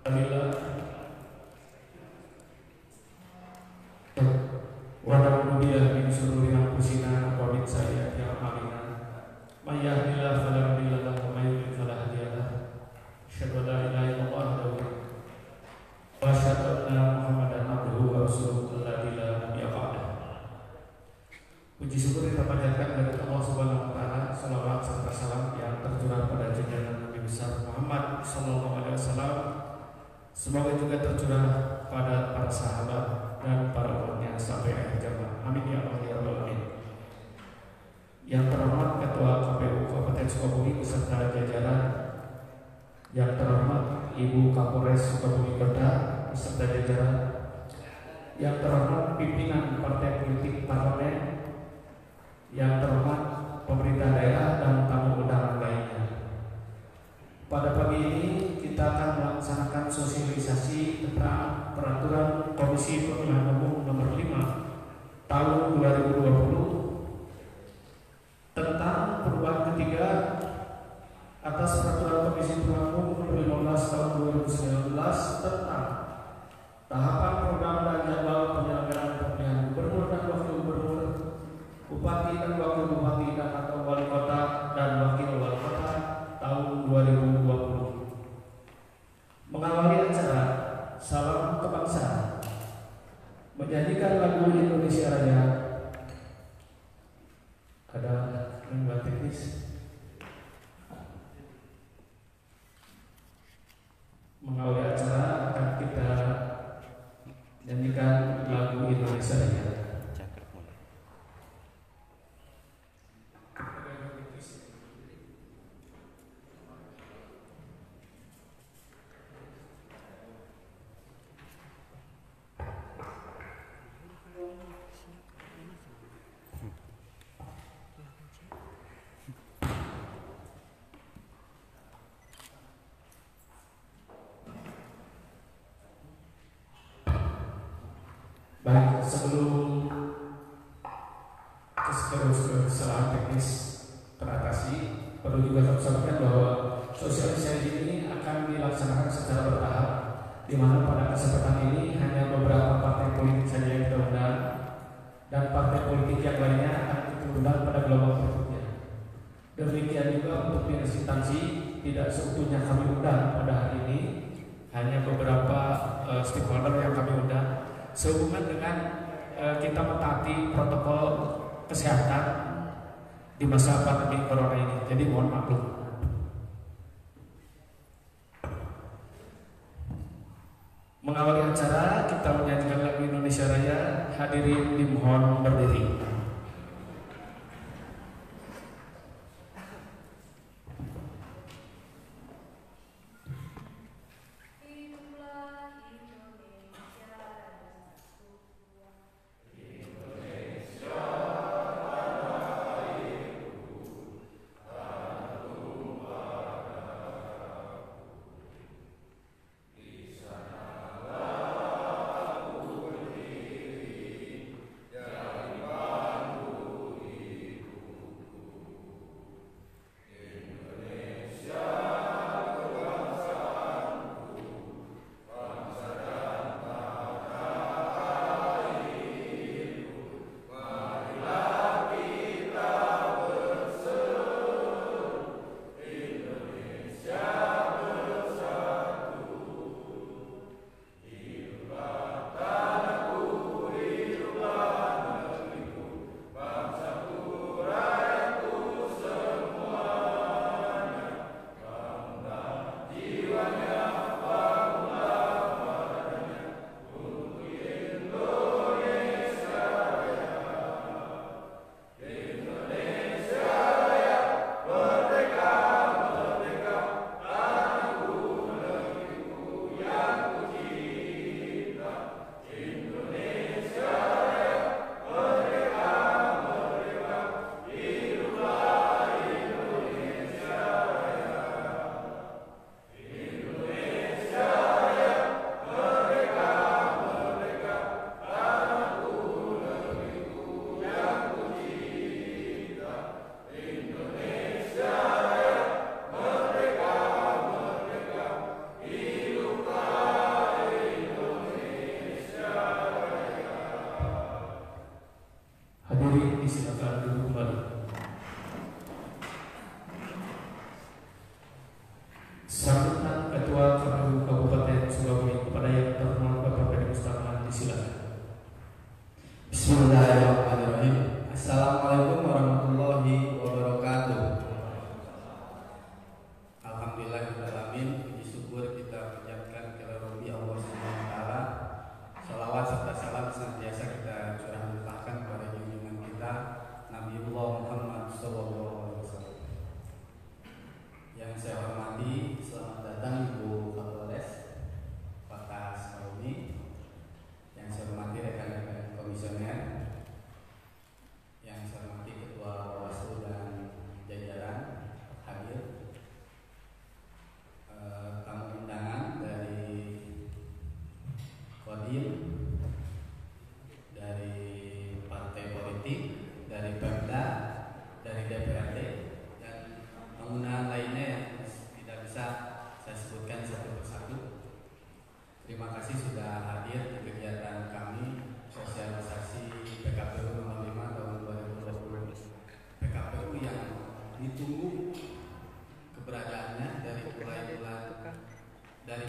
Alhamdulillah wa na'udzu billahi min syururi anfusina wa min sayyiati a'malina. May yahdihillahu fala mudilla lahu wa may yudlil fala hadiya lahu. Asyhadu an la ilaha illallah wa asyhadu anna Muhammadan abduhu wa rasuluhu la ilaha illa huwa. Puji syukur kita panjatkan kepada Allah Subhanahu wa taala, salawat serta salam yang tercurah pada junjungan Nabi besar Muhammad sallallahu alaihi wasallam. Semoga juga tercurah pada para sahabat dan para umatnya sampai akhir zaman. Amin ya Allah ya rabbal alamin. Yang terhormat Ketua KPU Kabupaten Sukabumi beserta jajaran, yang terhormat Ibu Kapolres Sukabumi Kota beserta jajaran, yang terhormat pimpinan partai politik parlemen, yang terhormat pemerintah daerah dan tamu undangan lainnya. Pada pagi ini kita akan melaksanakan sosialisasi tentang peraturan Komisi Pemilihan Umum nomor 5 tahun 2020 tentang perubahan ketiga atas peraturan Komisi Pemilihan Umum nomor 15 tahun 2019 tentang tahapan program dan jadwal penyelenggaraan pemilihan gubernur dan wakil gubernur, bupati dan wakil bupati dan atau wali kota dan wakil wali kota tahun 2020. Mengawali acara, salam kebangsaan, menyanyikan lagu Indonesia Raya. Ada membuat teknis. Mengawali acara akan kita nyanyikan lagu Indonesia Raya. Baik, sebelum kesalahan teknis teratasi, perlu juga kami sampaikan bahwa sosialisasi ini akan dilaksanakan secara bertahap, di mana pada kesempatan ini hanya beberapa partai politik saja yang kita undang, dan partai politik yang lainnya akan kita undang pada gelombang berikutnya. Demikian juga untuk instansi tidak seutuhnya kami undang pada hari ini, hanya beberapa stakeholder yang kami undang sehubungan dengan kita mentaati protokol kesehatan di masa pandemi corona ini. Jadi mohon maklum. Mengawali acara kita menyanyikan lagu Indonesia Raya. Hadirin dimohon berdiri. Jangan lupa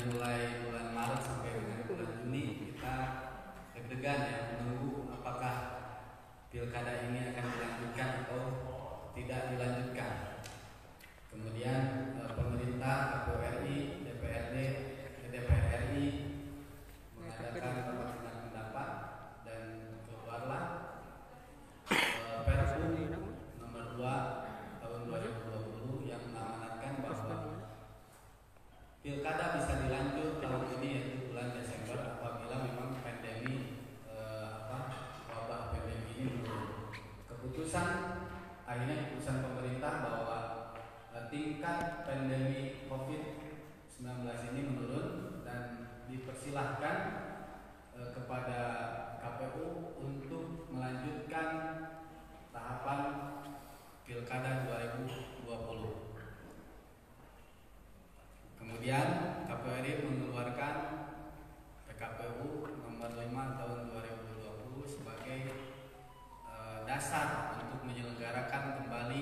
mulai bulan Maret sampai dengan bulan Juni kita deg-degan ya menunggu apakah pilkada ini akan dilanjutkan atau tidak dilanjutkan. Kemudian pemerintah, KPU RI, DPRD, DPR RI mengadakan rapat dengar pendapat dan keluarlah Perpu nomor 2 tahun 2020 yang mengamanatkan bahwa pilkada bisa dilanjut tahun ini yaitu bulan Desember apabila memang pandemi wabah pandemi ini menurun. Akhirnya keputusan pemerintah bahwa tingkat pandemi COVID-19 ini menurun dan dipersilahkan kepada KPU untuk melanjutkan tahapan pilkada 2020. Kemudian KPU RI mengeluarkan PKPU nomor 5 tahun 2020 sebagai dasar untuk menyelenggarakan kembali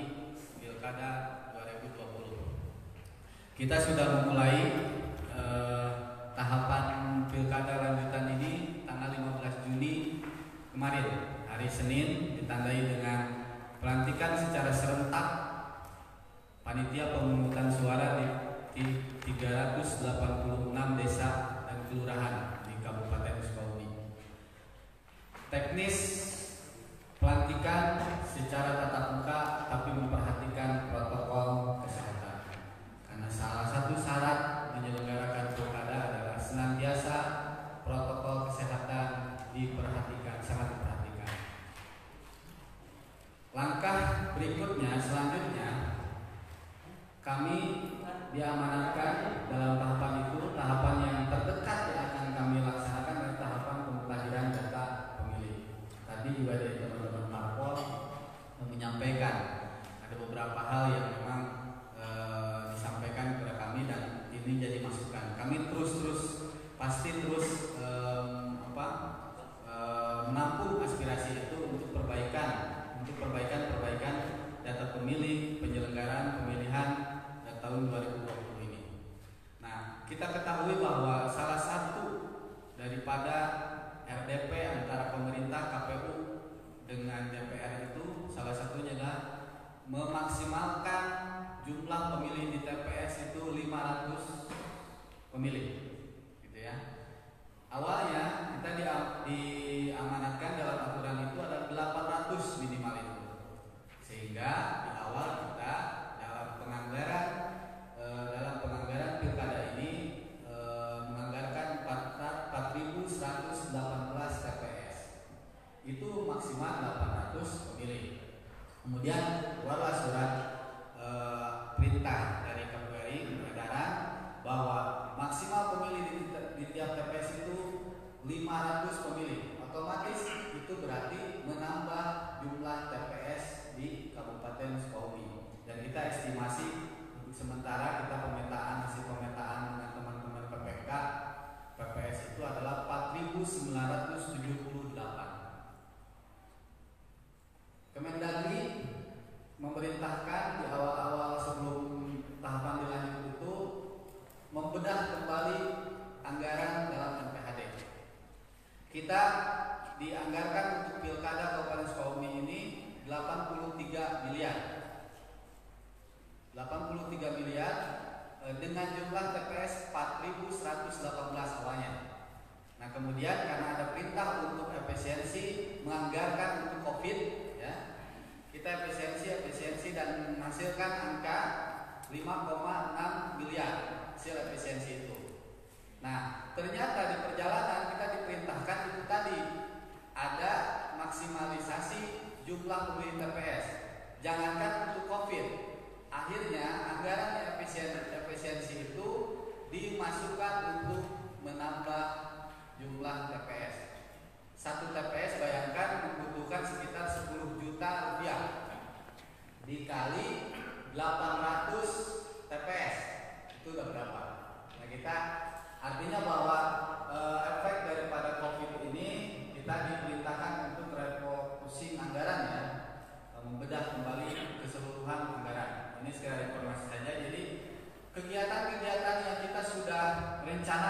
pilkada 2020. Kita sudah memulai tahapan pilkada lanjutan ini tanggal 15 Juni kemarin, hari Senin, ditandai dengan pelantikan secara serentak panitia pemungutan suara di 386 desa dan kelurahan di Kabupaten Sukabumi. Teknis pelantikan secara tatap muka tapi memperhatikan protokol kesehatan. Karena salah satu syarat menyelenggarakan pilkada adalah senantiasa protokol kesehatan diperhatikan, sangat diperhatikan. Langkah berikutnya, selanjutnya kami diamanatkan dalam tahapan itu, tahapan yang terdekat yang akan kami laksanakan adalah tahapan pemutahiran data pemilih. Tadi juga dari teman-teman parpol menyampaikan ada beberapa hal yang memang disampaikan kepada kami dan ini jadi masukan. Kami pasti terus menampung aspirasi itu untuk perbaikan data pemilih, penyelenggaraan pemilihan tahun 2020 ini. Nah, kita ketahui bahwa salah satu daripada RDP antara pemerintah, KPU dengan DPR itu salah satunya adalah memaksimalkan jumlah pemilih di TPS itu 500 pemilih, gitu ya. Awalnya kita diamanatkan dalam aturan itu ada 800 minimal itu, sehingga di awal kita dalam penganggaran pilkada ini menganggarkan 4.118 TPS. Itu maksimal 800 pemilih. Kemudian keluarlah surat perintah dari KPU RI edaran bahwa maksimal pemilih di tiap TPS itu 500 pemilih. Otomatis itu berarti menambah jumlah TPS di Kabupaten Sukabumi. Dan kita estimasi untuk sementara kita hasil pemetaan dengan teman-teman PPK PPS itu adalah 4.978. Kemendagri memerintahkan di awal-awal sebelum tahapan dilanjut itu membedah kembali anggaran dalam NPHD. Kita dianggarkan untuk pilkada Kabupaten Sukabumi ini 83 miliar dengan jumlah TPS 4.118 awalnya. Nah, kemudian karena ada perintah untuk efisiensi menganggarkan untuk COVID, ya, kita efisiensi dan menghasilkan angka 5,6 miliar hasil efisiensi itu. Nah, ternyata di perjalanan kita diperintahkan itu tadi ada maksimalisasi jumlah pemilih TPS. Jangankan untuk COVID, akhirnya anggaran efisiensi itu dimasukkan untuk menambah jumlah TPS. Satu TPS bayangkan membutuhkan sekitar 10 juta rupiah dikali 800 TPS, itu udah berapa? Nah, kita artinya bahwa efek daripada COVID ini kita diperintahkan untuk refocusing anggaran, ya, membedah kembali keseluruhan anggaran. Ini sekedar informasi saja. Jadi kegiatan-kegiatan yang kita sudah rencanakan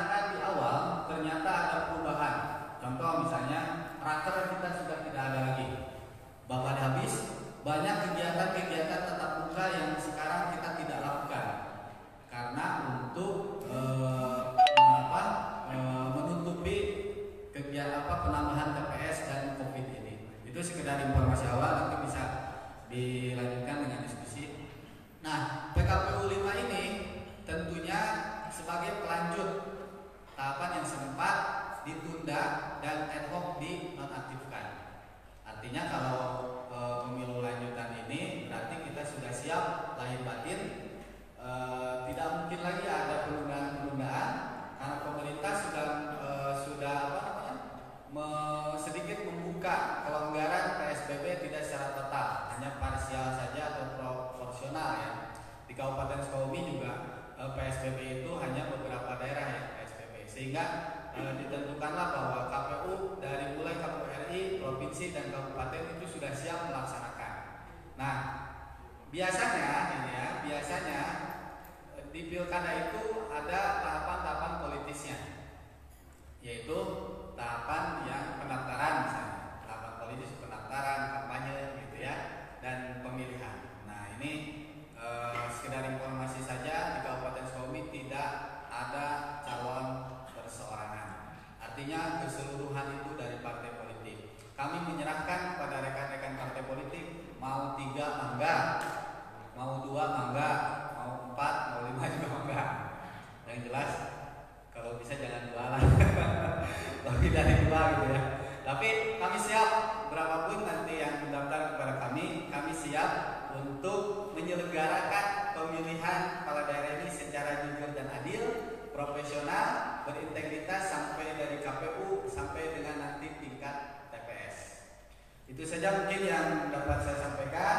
sehingga ditentukanlah bahwa KPU dari mulai KPU RI, provinsi dan kabupaten itu sudah siap melaksanakan. Nah, biasanya di pilkada itu ada tahapan-tahapan politisnya, yaitu tahapan yang pendaftaran misalnya, tahapan politis pendaftaran, kampanye gitu ya, dan pemilihan. Nah ini sekedar informasi saja, di Kabupaten Sukabumi tidak ada calon perseorangan. Artinya keseluruhan itu dari partai politik. Kami menyerahkan kepada rekan-rekan partai politik, mau 3 mangga, mau 2 mangga, mau 4, mau 5 juga mangga. Yang jelas kalau bisa jangan 2 lah. Lebih dari 2 gitu ya. Tapi kami siap berapapun nanti yang mendaftar kepada kami siap untuk menyelenggarakan pemilihan kepala daerah ini secara jujur dan adil, profesional, berintegritas sampai dari KPU sampai dengan nanti tingkat TPS. Itu saja mungkin yang dapat saya sampaikan.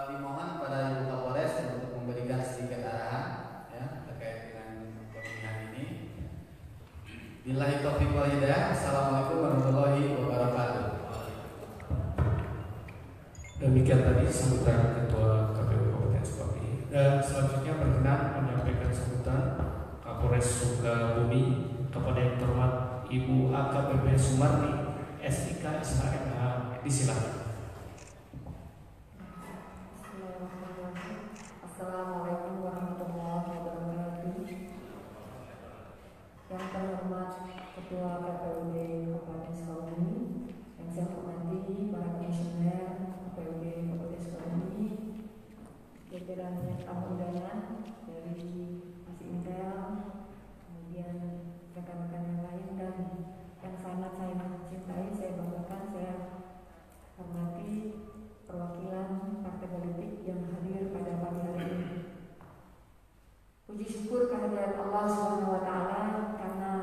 Dimohon pada Ibu Kapolres untuk memberikan sedikit arahan ya, terkait dengan pemilihan ini. Billahi taufiq wal hidayah. Assalamualaikum warahmatullahi wabarakatuh. Demikian tadi sambutan Ketua KPU Kabupaten Sukabumi. Dan selanjutnya berkenan menyampaikan sambutan Kapolres Sukabumi kepada yang terhormat Ibu AKBP Sumarni SIK SHMH. Disilakan. Assalamualaikum warahmatullahi wabarakatuh. Yang terhormat Ketua KPUD Kabupaten Sukabumi, yang saya hormati para komisioner KPUD Kabupaten Sukabumi, jajaran tamu undangan dari Intel, kemudian rekan-rekan yang lain dan yang sangat saya cintai, saya banggakan, saya hormati perwakilan partai politik yang hadir pada pagi hari ini. Puji syukur kehadirat Allah Subhanahu wa taala karena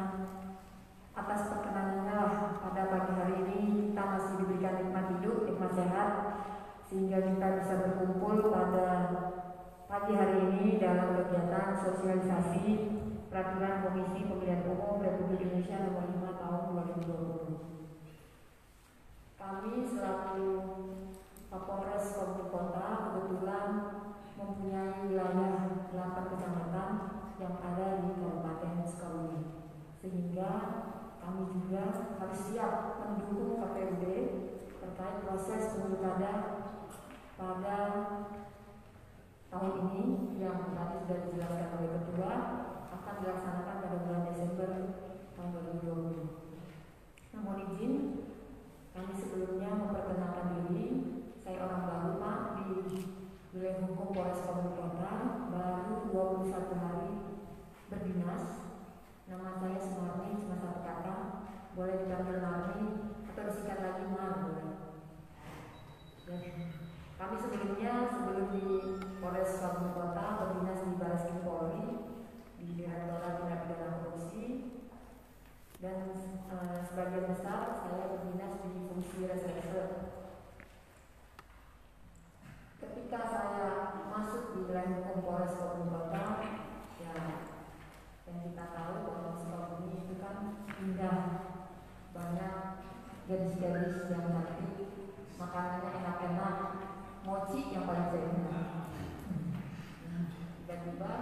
atas perkenanannya pada pagi hari ini kita masih diberikan nikmat hidup, nikmat sehat, sehingga kita bisa berkumpul pada pagi hari ini dalam kegiatan sosialisasi peraturan Komisi Pemilihan Umum Republik Indonesia nomor 5 tahun 2020. Kami selaku Kapolres Sukabumi Kota kebetulan mempunyai wilayah 8 kecamatan yang ada di Kabupaten Sukabumi, sehingga kami juga harus siap mendukung KPUD terkait proses pilkada pada tahun ini yang tadi sudah dijelaskan oleh Ketua akan dilaksanakan pada bulan Desember tahun 2020. Namun izin kami sebelumnya memperkenalkan diri. Saya orang baru Pak di wilayah hukum Polres Sukabumi Kota, baru 21 hari berdinas. Nama saya Sumarni, cuma 1 kata, boleh dipanggil Marni atau disingkat lagi Mar. Kami sebelum di Polres Sukabumi Kota berdinas di Barreskrim Polri di Direktorat Tindak Pidana Korupsi, dan sebagian besar saya berdinas di fungsi reserse. Ketika saya masuk di wilayah hukum Polres Sukabumi Kota, ya, yang kita tahu bahwa Sukabumi itu kan indah, banyak gadis-gadis yang cantik, makanannya enak-enak, mochi yang paling saya enak. Tiba-tiba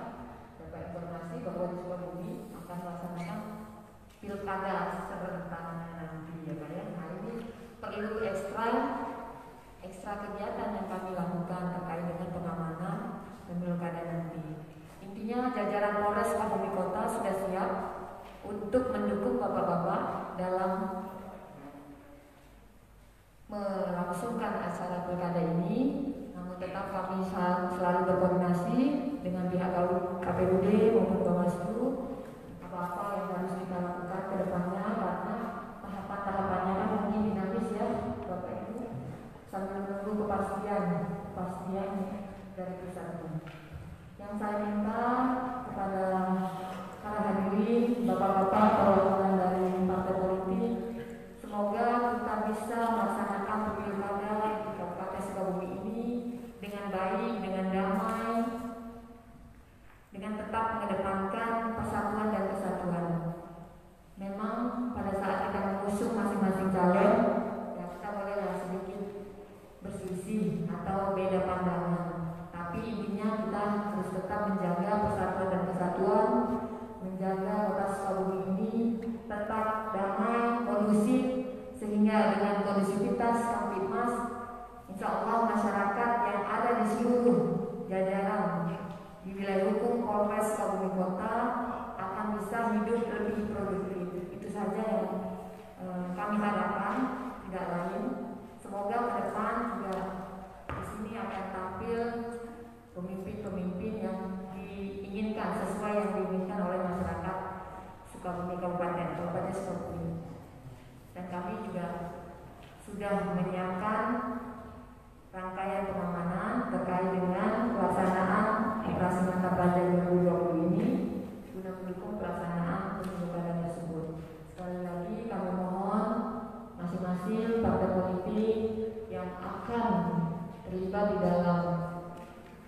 dapat informasi bahwa di Sukabumi akan melaksanakan pilkada serentak nanti, ya Pak ya. Nah ini perlu ekstra kegiatan yang kami lakukan terkait dengan pengamanan pilkada nanti. Intinya jajaran Polres Sukabumi Kota sudah siap untuk mendukung bapak-bapak dalam melangsungkan acara pilkada ini. Namun tetap kami selalu berkoordinasi dengan pihak KPUD maupun Bawaslu apa-apa yang harus kita lakukan ke depannya, karena tahapan-tahapannya kan mungkin dinamis ya Bapak Ibu, sambil menunggu kepastian dari pusatnya. Yang saya minta kepada para hadirin, bapak-bapak perwakilan dari partai politik, semoga kita bisa melaksanakan pilkada di Kabupaten Sukabumi ini dengan baik, dengan damai, dengan tetap mengedepankan persatuan terlibat di dalam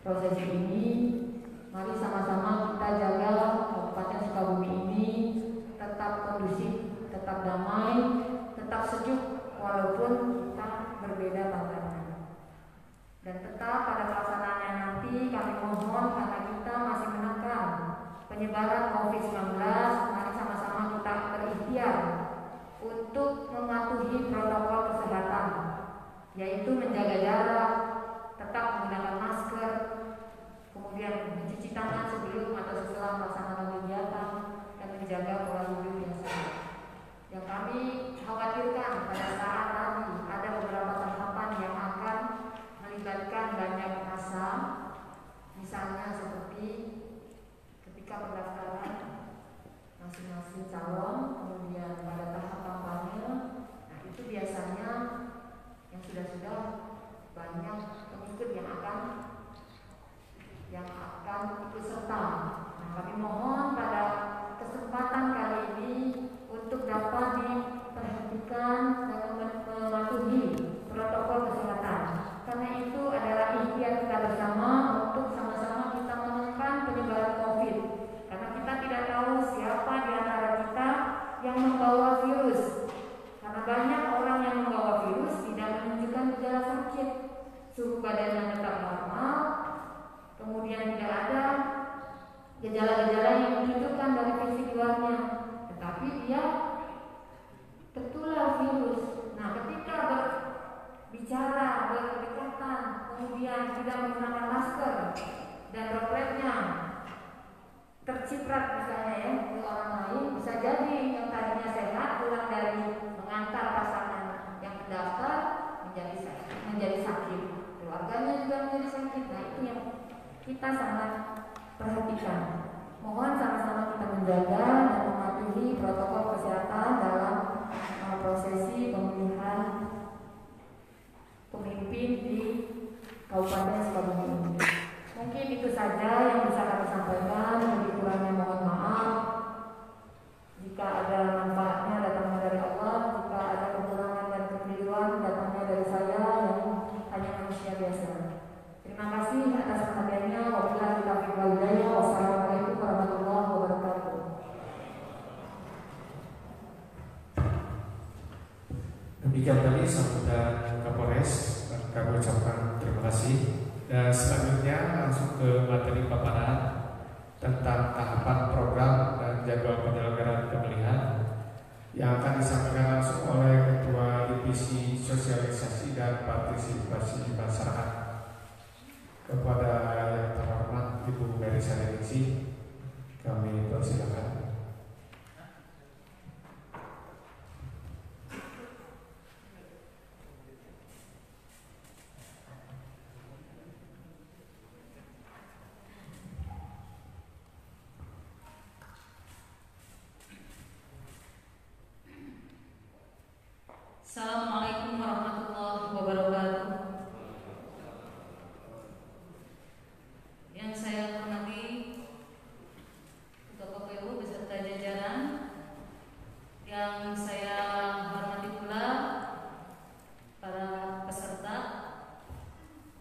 proses ini. Mari sama-sama kita jaga Kabupaten Sukabumi ini tetap kondusif, tetap damai, tetap sejuk walaupun kita berbeda pandangan. Dan tetap pada pelaksanaannya nanti kami mohon karena kita masih menekan penyebaran COVID-19, mari sama-sama kita berikhtiar untuk mematuhi protokol kesehatan, yaitu menjaga jarak, tetap menggunakan masker, kemudian mencuci tangan sebelum atau setelah melaksanakan kegiatan, dan menjaga pola hidup yang sehat. Yang kami khawatirkan pada saat tadi ada beberapa tahapan yang akan melibatkan banyak massa, misalnya seperti ketika pendaftaran masing-masing calon, kemudian pada tahap kampanye. Nah, itu biasanya yang sudah banyak pengikut yang akan ikut serta. Nah, kami mohon pada kesempatan kali ini untuk dapat diperhatikan dan mematuhi protokol kesehatan. Karena itu adalah ikhtiar kita bersama untuk sama-sama kita menekan penyebaran COVID. Karena kita tidak tahu siapa di antara kita yang membawa virus. Karena banyak orang yang membawa virus tidak menunjukkan gejala sakit, suhu badannya tetap normal, kemudian tidak ada gejala-gejala yang menunjukkan dari fisik luarnya, tetapi dia tertular virus. Nah, ketika berbicara, berdekatan, kemudian tidak menggunakan masker dan dropletnya terciprat misalnya ya ke orang lain, bisa jadi yang tadinya sehat pulang dari mengantar pasangan yang terdaftar menjadi sakit, keluarganya juga menjadi sakit. Nah, itu yang kita sangat perhatikan. Mohon sama-sama kita menjaga dan mematuhi protokol kesehatan dalam prosesi pemilihan pemimpin di Kabupaten Sukabumi ini. Mungkin itu saja yang bisa kami sampaikan. Lebih kurangnya mohon maaf. Jika ada manfaatnya datangnya dari Allah, jika ada kekurangan dan kekeliruan datangnya dari saya yang hanya manusia biasa. Terima kasih atas perhatiannya. Wabillahi taufiq wal hidayah. Wassalamualaikum warahmatullahi wabarakatuh. Demikian tadi sambutan Kapolres, kami ucapkan terima kasih. Dan selanjutnya langsung ke materi paparan tentang tahapan program dan jadwal penyelenggaraan pemilihan yang akan disampaikan langsung oleh Ketua Divisi Sosialisasi dan Partisipasi Masyarakat. Kepada yang terhormat Ibu Mary Sadeningsih, kami persilakan. Assalamualaikum warahmatullahi wabarakatuh. Yang saya hormati Ketua KPU beserta jajaran, yang saya hormati pula para peserta.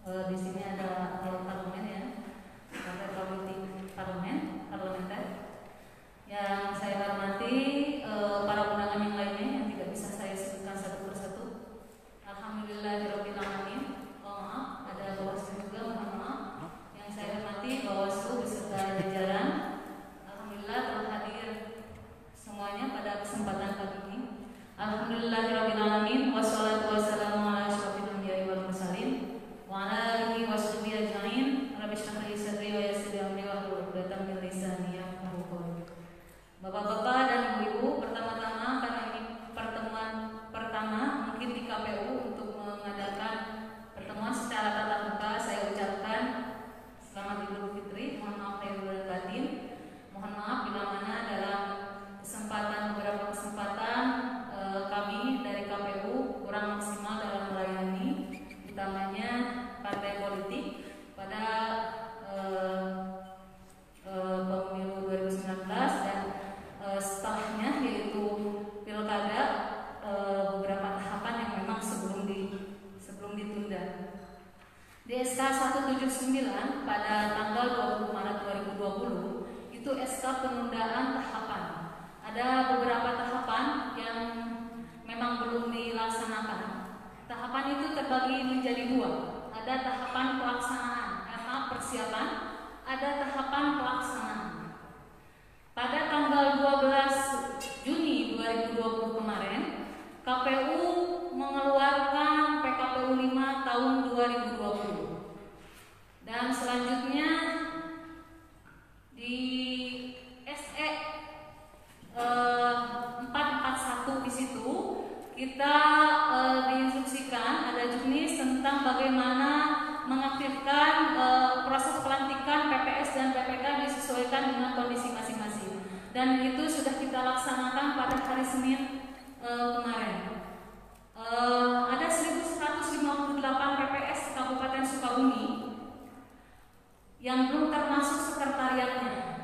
Di sini ada parlemen ya, partai politik parlementer. Yang saya hormati para undangan yang lainnya yang tidak bisa saya sebutkan satu persatu. tahapan itu terbagi menjadi dua. Ada tahapan pelaksanaan, persiapan, ada tahapan pelaksanaan. Pada tanggal 12 Juni 2020 kemarin, KPU mengeluarkan PKPU 5 tahun 2020. Dan selanjutnya di SE 441 di situ kita diinstruksikan ada juknis tentang bagaimana mengaktifkan proses pelantikan PPS dan PPK disesuaikan dengan kondisi masing-masing. Dan itu sudah kita laksanakan pada hari Senin kemarin. Ada 1158 PPS Kabupaten Sukabumi yang belum termasuk sekretariatnya.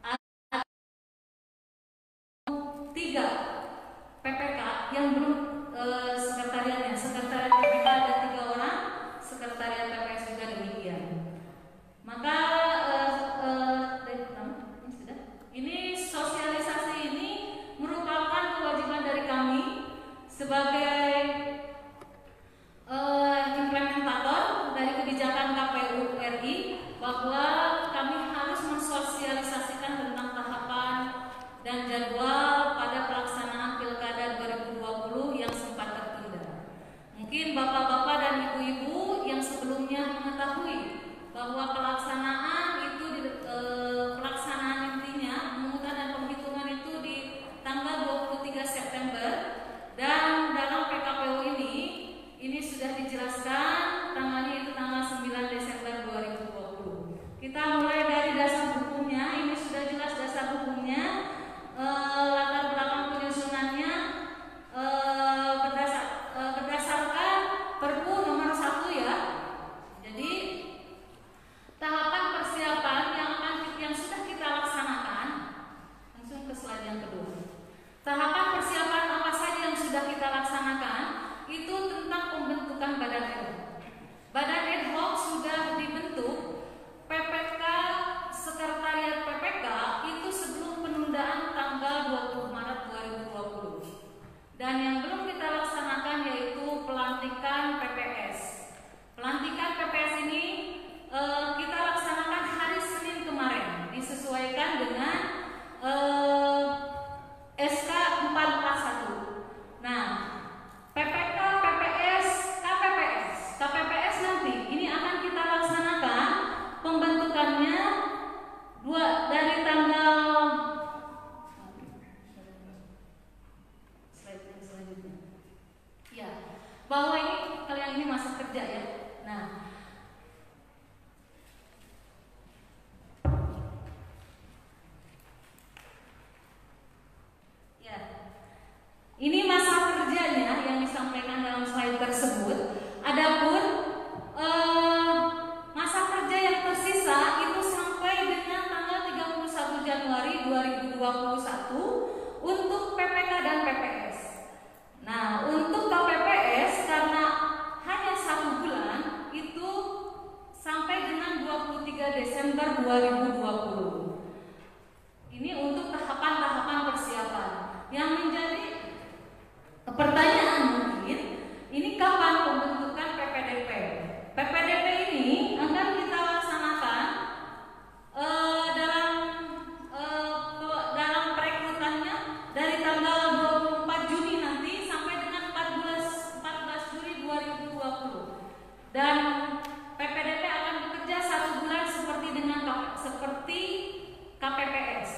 Ada 3 PPK yang belum sekretariatnya. Sekretariat PPK ada 3 orang, sekretariat PPS juga demikian. Maka ini sosialisasi ini merupakan kewajiban dari kami sebagai implementator dari kebijakan KPU RI, bahwa kami harus mensosialisasikan tentang tahapan dan jadwal pada pelaksanaan Pilkada 2020 yang sempat tertunda. Mungkin bapak-bapak dan ibu-ibu yang sebelumnya mengetahui bahwa pelaksanaan itu pelaksanaan intinya pemungutan dan penghitungan itu di tanggal 23 September, dan dalam PKPU ini sudah dijelaskan tanggalnya itu tanggal 9 Desember 2020. Kita mulai dari dasar hukumnya, ini sudah jelas dasar hukumnya, latar belakang penyusunannya berdasarkan Perpu nomor 1 ya. Jadi tahapan persiapan yang sudah kita laksanakan, langsung ke slide yang kedua. Tahapan persiapan apa saja yang sudah kita laksanakan itu tentang pembentukan badan ad hoc. Badan ad hoc sudah dibentuk. PPK, sekretariat PPK itu sebelum penundaan tanggal 20 Maret 2020. Dan yang belum kita laksanakan yaitu pelantikan PPS. Pelantikan PPS ini kita laksanakan hari Senin kemarin, disesuaikan dengan SK 441. Nah, PPK, PPS, KPPS nanti ini akan kita laksanakan pembentukannya dari tanggal selanjutnya. Ya, bahwa ini kalian ini masa kerja ya. Nah, ya, ini masa kerjanya yang disampaikan dalam slide tersebut. Adapun masa kerja yang tersisa itu sampai dengan tanggal 31 Januari 2021 untuk PPK dan PPS. Nah, untuk KPPS karena hanya 1 bulan itu sampai dengan 23 Desember 2020. Ini untuk tahapan-tahapan persiapan. Yang menjadi pertanyaan mungkin, ini kapan pembentukan PPDP? PPDP ini akan kita laksanakan dalam perekrutannya dari tanggal 24 Juni nanti sampai dengan 14 Juli 2020. Dan PPDP akan bekerja 1 bulan seperti KPPS.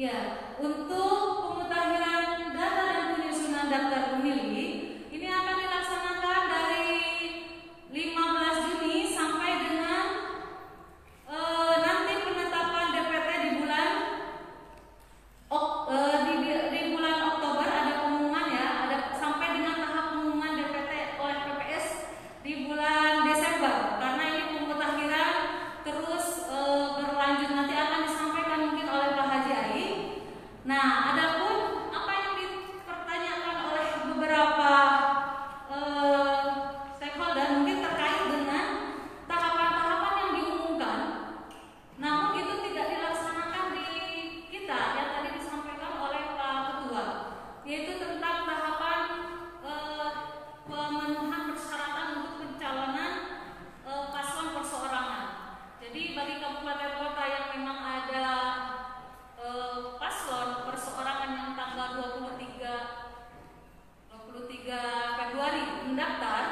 Ya, untuk pemutahiran data dan penyusunan daftar pemilih ini akan dilaksanakan dari 15 Juni sampai dengan nanti penetapan DPT di bulan di bulan Oktober ada pengumuman ya, ada sampai dengan tahap pengumuman DPT oleh PPS di bulan Desember. Karena ini pemutakhiran terus berlanjut, nanti akan disampaikan mungkin oleh Pak Haji Ai. Nah, adapun apa yang dipertanyakan oleh beberapa stakeholder mungkin terkait dengan tahapan-tahapan yang diumumkan, namun itu tidak dilaksanakan di kita yang tadi disampaikan oleh Pak Ketua, yaitu tentang tahapan pemenuhan persyaratan untuk pencalonan paslon perseorangan. Jadi bagi kabupaten kota yang memang ada paslon perseorangan yang tanggal 23 Februari mendaftar,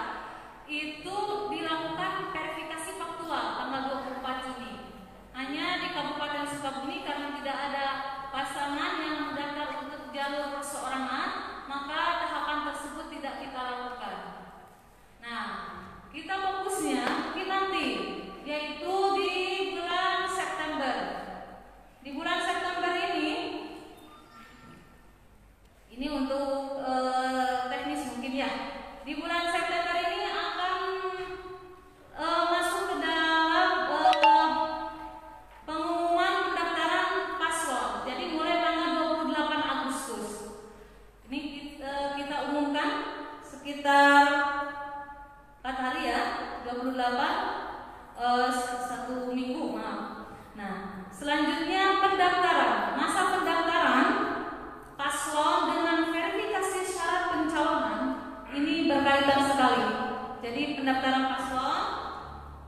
itu dilakukan verifikasi faktual tanggal 24 Juni. Hanya di Kabupaten Sukabumi karena tidak ada pasangan yang mendaftar untuk jalur perseorangan, maka tahapan tersebut tidak kita lakukan. Nah, kita fokusnya mungkin nanti, yaitu di bulan September. Di bulan September ini untuk teknis mungkin ya. Di bulan September ini akan masuk ke dalam pengumuman pendaftaran paslon. Jadi mulai tanggal 28 Agustus. Ini kita umumkan sekitar 4 hari ya, 28 1 minggu, maaf. Nah, selanjutnya pendaftaran. Masa pendaftaran paslon dengan verifikasi syarat pencalonan ini berkaitan sekali. Jadi pendaftaran paslon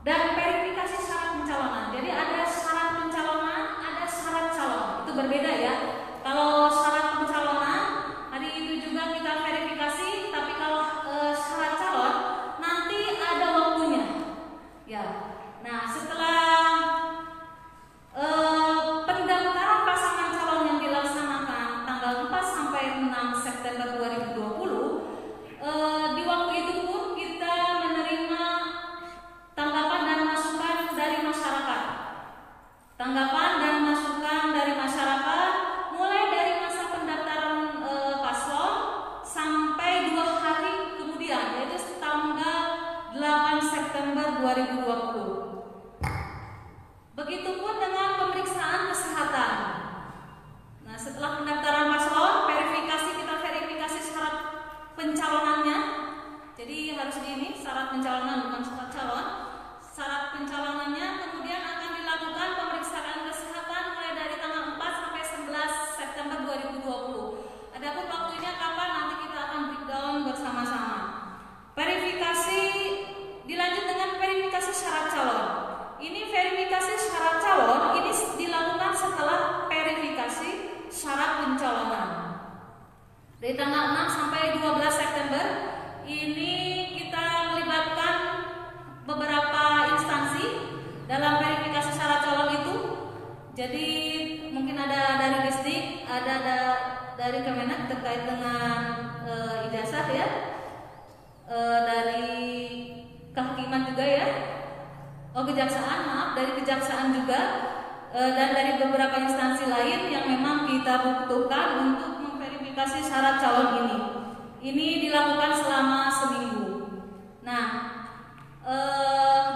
dan verifikasi syarat pencalonan. Jadi ada syarat pencalonan, ada syarat calon. Itu berbeda ya. Kalau syarat pencalonan hari itu juga kita verifikasi, tapi kalau syarat calon nanti ada waktunya. Ya. Nah, setelah pendaftaran pasangan calon yang dilaksanakan tanggal 4 sampai 6 September 2020, di waktu itu pun kita menerima tanggapan dan masukan dari masyarakat. Tanggapan dan masukan dari masyarakat mulai dari masa pendaftaran paslon sampai 2 hari kemudian, yaitu tanggal 8 September 2020. Begitupun dengan pemeriksaan kesehatan. Nah, setelah pendaftaran paslon, kita verifikasi syarat pencalonannya. Jadi harus ini syarat pencalonan, bukan syarat calon. Syarat pencalonannya kemudian akan dilakukan pemeriksaan kesehatan mulai dari tanggal 4 sampai 11 September 2020. Adapun waktunya kapan nanti kita akan breakdown bersama-sama. Verifikasi dilanjut dengan verifikasi syarat calon. Ini verifikasi syarat calon ini dilakukan setelah verifikasi syarat pencalonan. Dari tanggal 6 sampai 12 September ini kita melibatkan beberapa instansi dalam verifikasi syarat calon itu. Jadi mungkin ada dari Disdik, ada dari Kemenak terkait dengan ijazah ya, dari kehakiman juga ya. Kejaksaan, maaf, dari kejaksaan juga, dan dari beberapa instansi lain yang memang kita butuhkan untuk memverifikasi syarat calon ini. Ini dilakukan selama seminggu. Nah,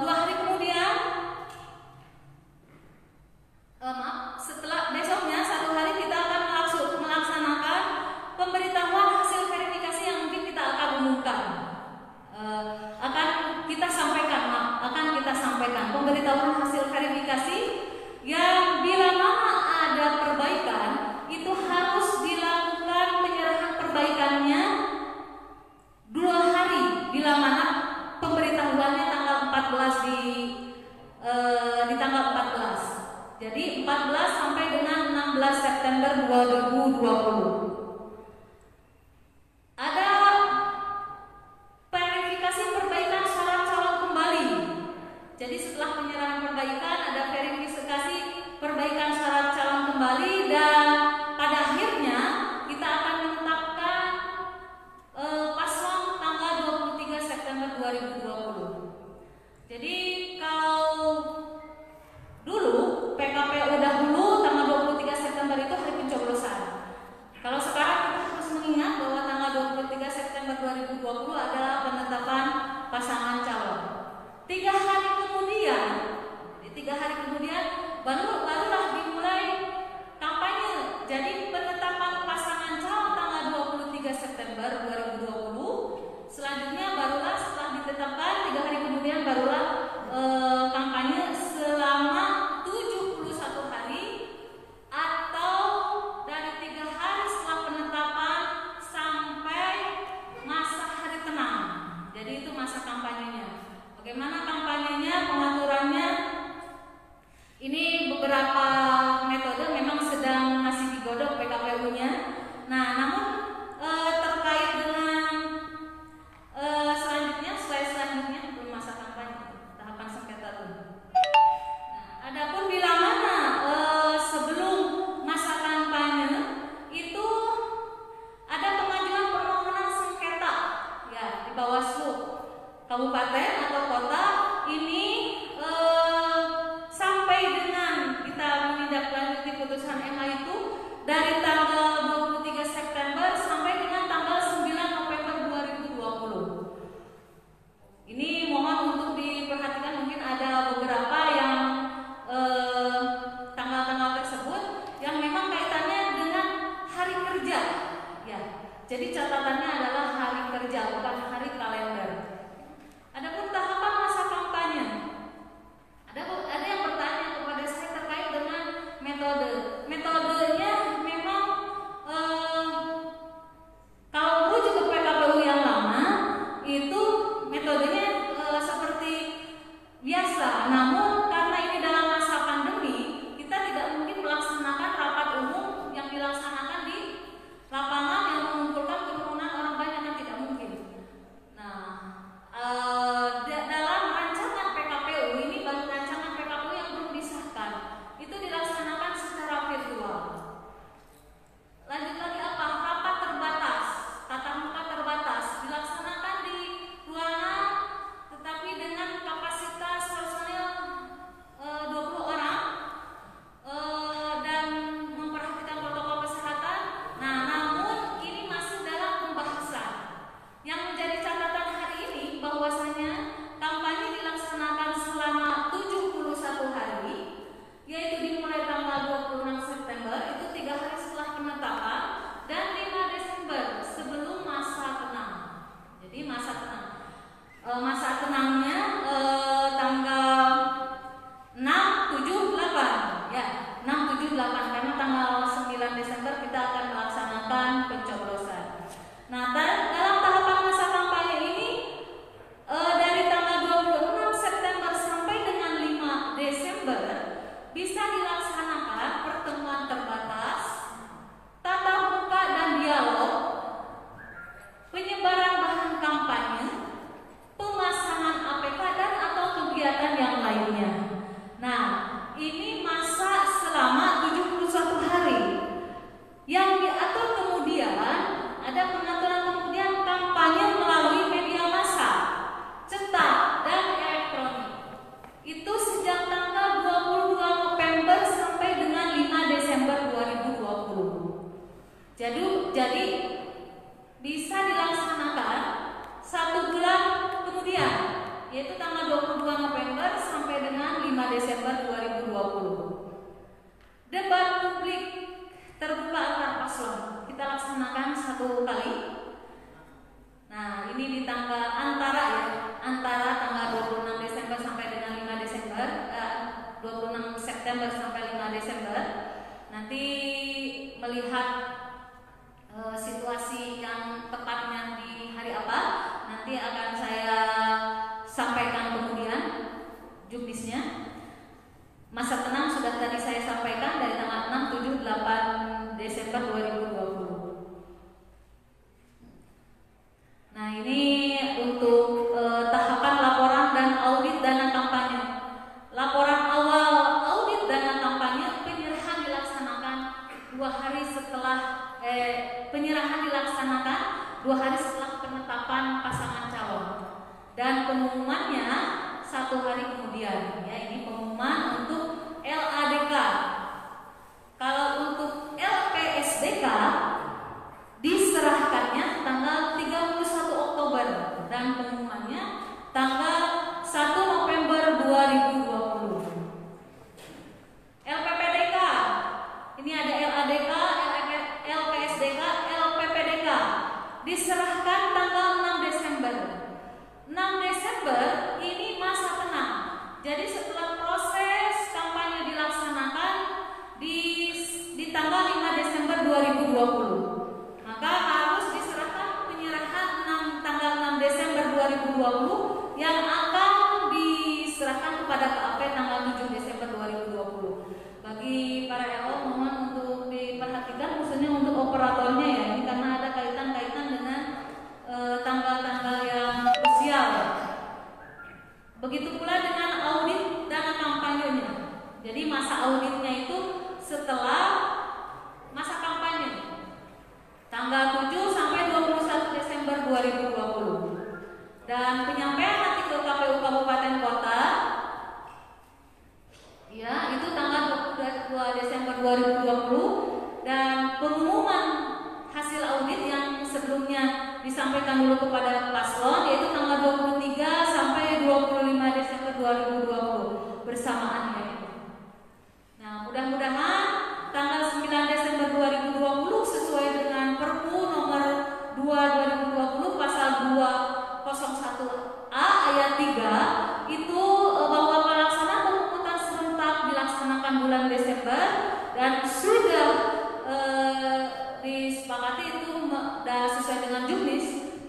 2 hari kemudian, setelah besoknya 1 hari kita akan melaksanakan pemberitahuan hasil verifikasi yang mungkin kita akan umumkan. Akan kita sampaikan pemberitahuan hasil verifikasi yang bila mana ada perbaikan itu harus dilakukan penyerahan perbaikannya 2 hari bila mana pemberitahuannya tanggal 14 di tanggal 14. Jadi 14 sampai dengan 16 September 2020. Ada verifikasi perbaikan syarat calon kembali. Jadi setelah penyerahan perbaikan ada verifikasi perbaikan syarat calon kembali dan Jadi catatannya adalah hari kerja, bukan hari kalender. Adapun tahapan masa kampanye, ada yang bertanya kepada saya terkait dengan metode. Metodenya memang kalau merujuk ke PKPU yang lama itu metodenya seperti biasa. Namun karena ini dalam masa pandemi, kita tidak mungkin melaksanakan rapat umum yang dilaksanakan di lapangan yang mengumpulkan kerumunan orang banyak, kan tidak mungkin. Nah, dalam rancangan PKPU ini, baru rancangan PKPU yang belum disahkan, itu dilaksanakan secara virtual. Lanjut lagi apa? Rapat terbatas, tatap muka terbatas, dilaksanakan di ruangan, tetapi dengan kapasitas personil 20 orang dan memperhatikan protokol kesehatan. Nah, namun ini masih dalam pembahasan. Yang menjadi catatan hari ini bahwasanya kampanye dilaksanakan selama 71 hari, yaitu dimulai tanggal 26 September, itu 3 hari setelah penetapan, dan 5 Desember sebelum masa tenang. Jadi masa tenangnya tanggal 6, 7, 8 ya, 6, 7, 8, karena tanggal 9 Desember kita akan melaksanakan pencoblosan. Nah, dalam tahapan masa kampanye ini dari tanggal 26 September sampai dengan 5 Desember bisa dilaksanakan pertemuan terbatas, tatap muka dan dialog, penyebaran bahan kampanye, pemasangan APK dan atau kegiatan yang lainnya. Nah, ini masa selama 71 hari. Yang diatur kemudian, ada pengaturan kemudian kampanye melalui media massa, cetak dan elektronik. Itu sejak tanggal 22 November sampai dengan 5 Desember 2020. Jadi bisa dilaksanakan 1 bulan kemudian, yaitu tanggal 22 November sampai dengan 5 Desember 2020. Debat publik terbuka antar paslon kita laksanakan 1 kali. Nah, ini di tanggal antara tanggal 26 Desember sampai dengan 5 Desember, 26 September sampai 5 Desember. Nanti melihat situasi yang tepatnya di hari apa, nanti akan saya sampaikan kemudian juknisnya. Masa tenang sudah tadi saya sampaikan dari tanggal 6, 7, 8 Desember 2020. Nah, ini untuk tahapan laporan dan audit dana kampanye. Laporan awal audit dana kampanye, penyerahan dilaksanakan 2 hari setelah penetapan pasangan calon, dan pengumumannya 1 hari kemudian. Ya, ini pengumuman untuk LADK. Kalau untuk LPSDK diserahkannya tanggal 31 Oktober dan pengumumannya tanggal 1 November 2020. LPPDK, ini ada LADK, LPSDK, LPPDK, diserahkan tanggal 6 Desember. 6 Desember ini masa tenang. Jadi setelah proses kampanye dilaksanakan di tanggal 5 Desember 2020, maka harus diserahkan penyerahan tanggal 6 Desember 2020 yang akan diserahkan kepada KAP tanggal 7 Desember 2020. Bagi para LO mohon untuk diperhatikan, khususnya untuk operatornya ya, ini karena ada kaitan-kaitan dengan tanggal-tanggal yang krusial. Begitu pula dengan audit dana kampanyenya. Jadi masa auditnya itu setelah masa kampanye, tanggal 7 sampai 21 Desember 2020. Dan penyampaian nanti ke KPU Kabupaten Kota, ya, itu tanggal 22 Desember 2020, dan pengumuman hasil audit yang sebelumnya disampaikan dulu kepada paslon, yaitu tanggal 23 sampai 25 Desember 2020 bersamaannya. Nah, mudah-mudahan tanggal 9 Desember 2020 sesuai dengan Perpu nomor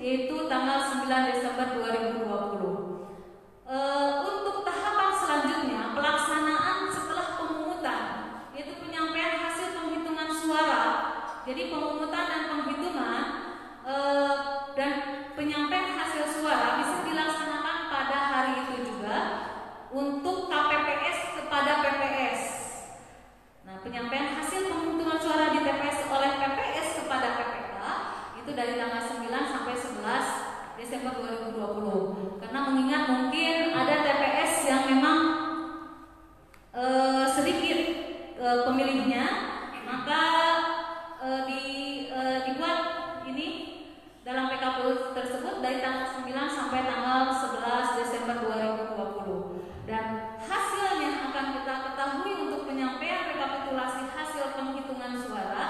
yaitu tanggal 9 Desember 2020. Untuk tahapan selanjutnya, pelaksanaan setelah pemungutan, yaitu penyampaian hasil penghitungan suara. Jadi pemungutan dan penghitungan dan penyampaian hasil suara bisa dilaksanakan pada hari itu juga untuk KPPS kepada PPS. Nah, penyampaian hasil penghitungan suara di TPS oleh PPS kepada PPK itu dari tanggal 9 sampai 11 Desember 2020. Karena mengingat mungkin ada TPS yang memang sedikit pemilihnya, maka dibuat ini dalam PKPU tersebut dari tanggal 9 sampai tanggal 11 Desember 2020. Dan hasilnya akan kita ketahui untuk penyampaian rekapitulasi hasil penghitungan suara.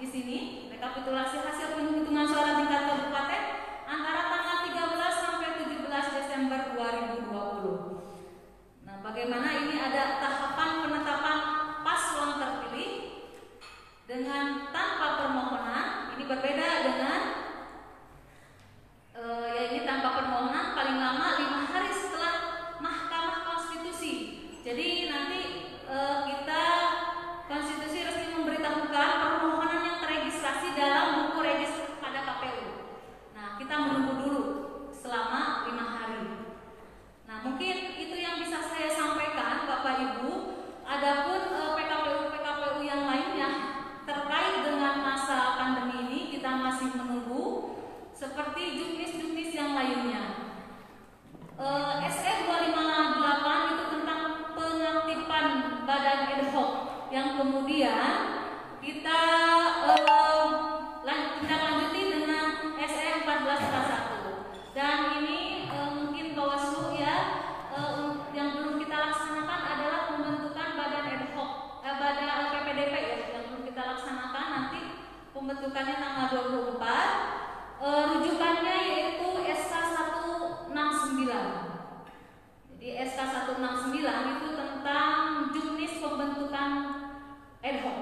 Di sini rekapitulasi hasil penghitungan suara tingkat kabupaten antara tanggal 13 sampai 17 Desember 2020. Nah, bagaimana ini ada tahapan penetapan paslon terpilih dengan tanpa permohonan. Ini berbeda dengan ini tanpa permohonan paling lama 5 hari setelah Mahkamah Konstitusi. Jadi nanti kita Konstitusi resmi memberitahukan permohonan yang terregistrasi dalam buku registrasi pada KPU. Nah, kita menunggu dulu selama 5 hari. Nah, mungkin itu yang bisa saya sampaikan, Bapak Ibu. Adapun PKPU yang lainnya terkait dengan masa pandemi ini kita masih menunggu, seperti juknis-juknis yang lainnya. SE 258 itu tentang pengaktifan badan ad hoc yang kemudian kita tindak lanjuti dengan SE 14K1. Dan ini mungkin Bawaslu ya, yang belum kita laksanakan adalah pembentukan badan ad hoc, badan PPDP ya, yang belum kita laksanakan, nanti pembentukannya tanggal 24. Rujukannya yaitu SK 169. Jadi SK 169 itu tentang juknis pembentukan ad hoc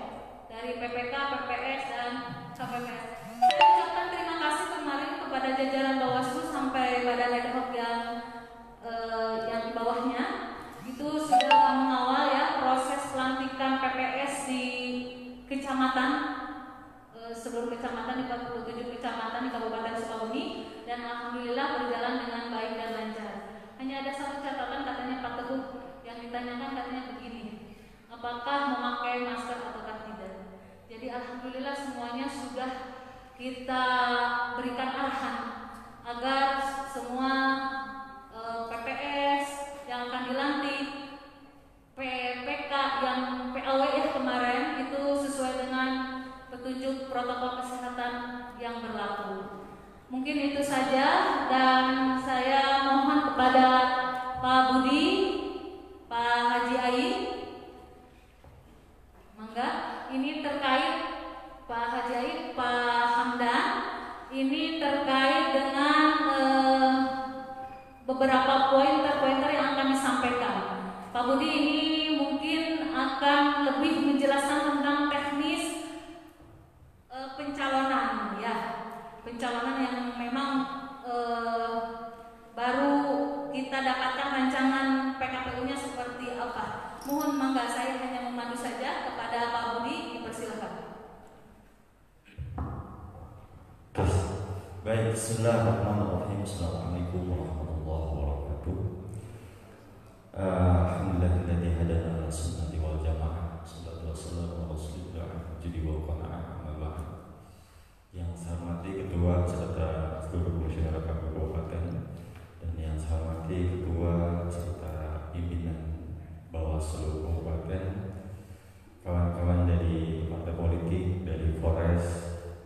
dari PPK, PPS dan KPPS. Saya ucapkan terima kasih kemarin kepada jajaran Bawaslu sampai badan ad hoc yang di bawahnya itu sudah mengawal ya proses pelantikan PPS di kecamatan, seluruh kecamatan di 47 kecamatan di Kabupaten Sukabumi, dan alhamdulillah berjalan dengan baik dan lancar. Hanya ada satu catatan, katanya Pak Teguh yang ditanyakan, katanya begini, apakah memakai masker ataukah tidak. Jadi alhamdulillah semuanya sudah kita berikan arahan agar semua PPS yang akan dilantik, PPK yang PAW kemarin itu sesuai dengan petunjuk protokol kesehatan yang berlaku. Mungkin itu saja, dan saya mohon kepada Pak Budi, Pak Haji Ai, mangga, ini terkait Pak Haji Ai, Pak Hamdan, ini terkait dengan beberapa pointer-pointer yang akan disampaikan. Pak Budi ini mungkin akan lebih menjelaskan tentang teknis pencalonan ya, pencalonan yang memang baru kita dapatkan rancangan PKPU-nya seperti apa. Mohon mangga, saya hanya memandu saja. Kepada Pak Budi dipersilakan. Baik, bismillahirrahmanirrahim. Assalamualaikum warahmatullahi wabarakatuh. Alhamdulillahilladzi hadana ila sunnati wal jamaah. Shallallahu wasallam ala rasulillah jadi wa qana'ah amma ba'd. Yang saya hormati Ketua serta seluruh masyarakat kabupaten, dan yang saya hormati Ketua serta pimpinan Bawaslu Kabupaten, kawan-kawan dari partai politik, dari Polres,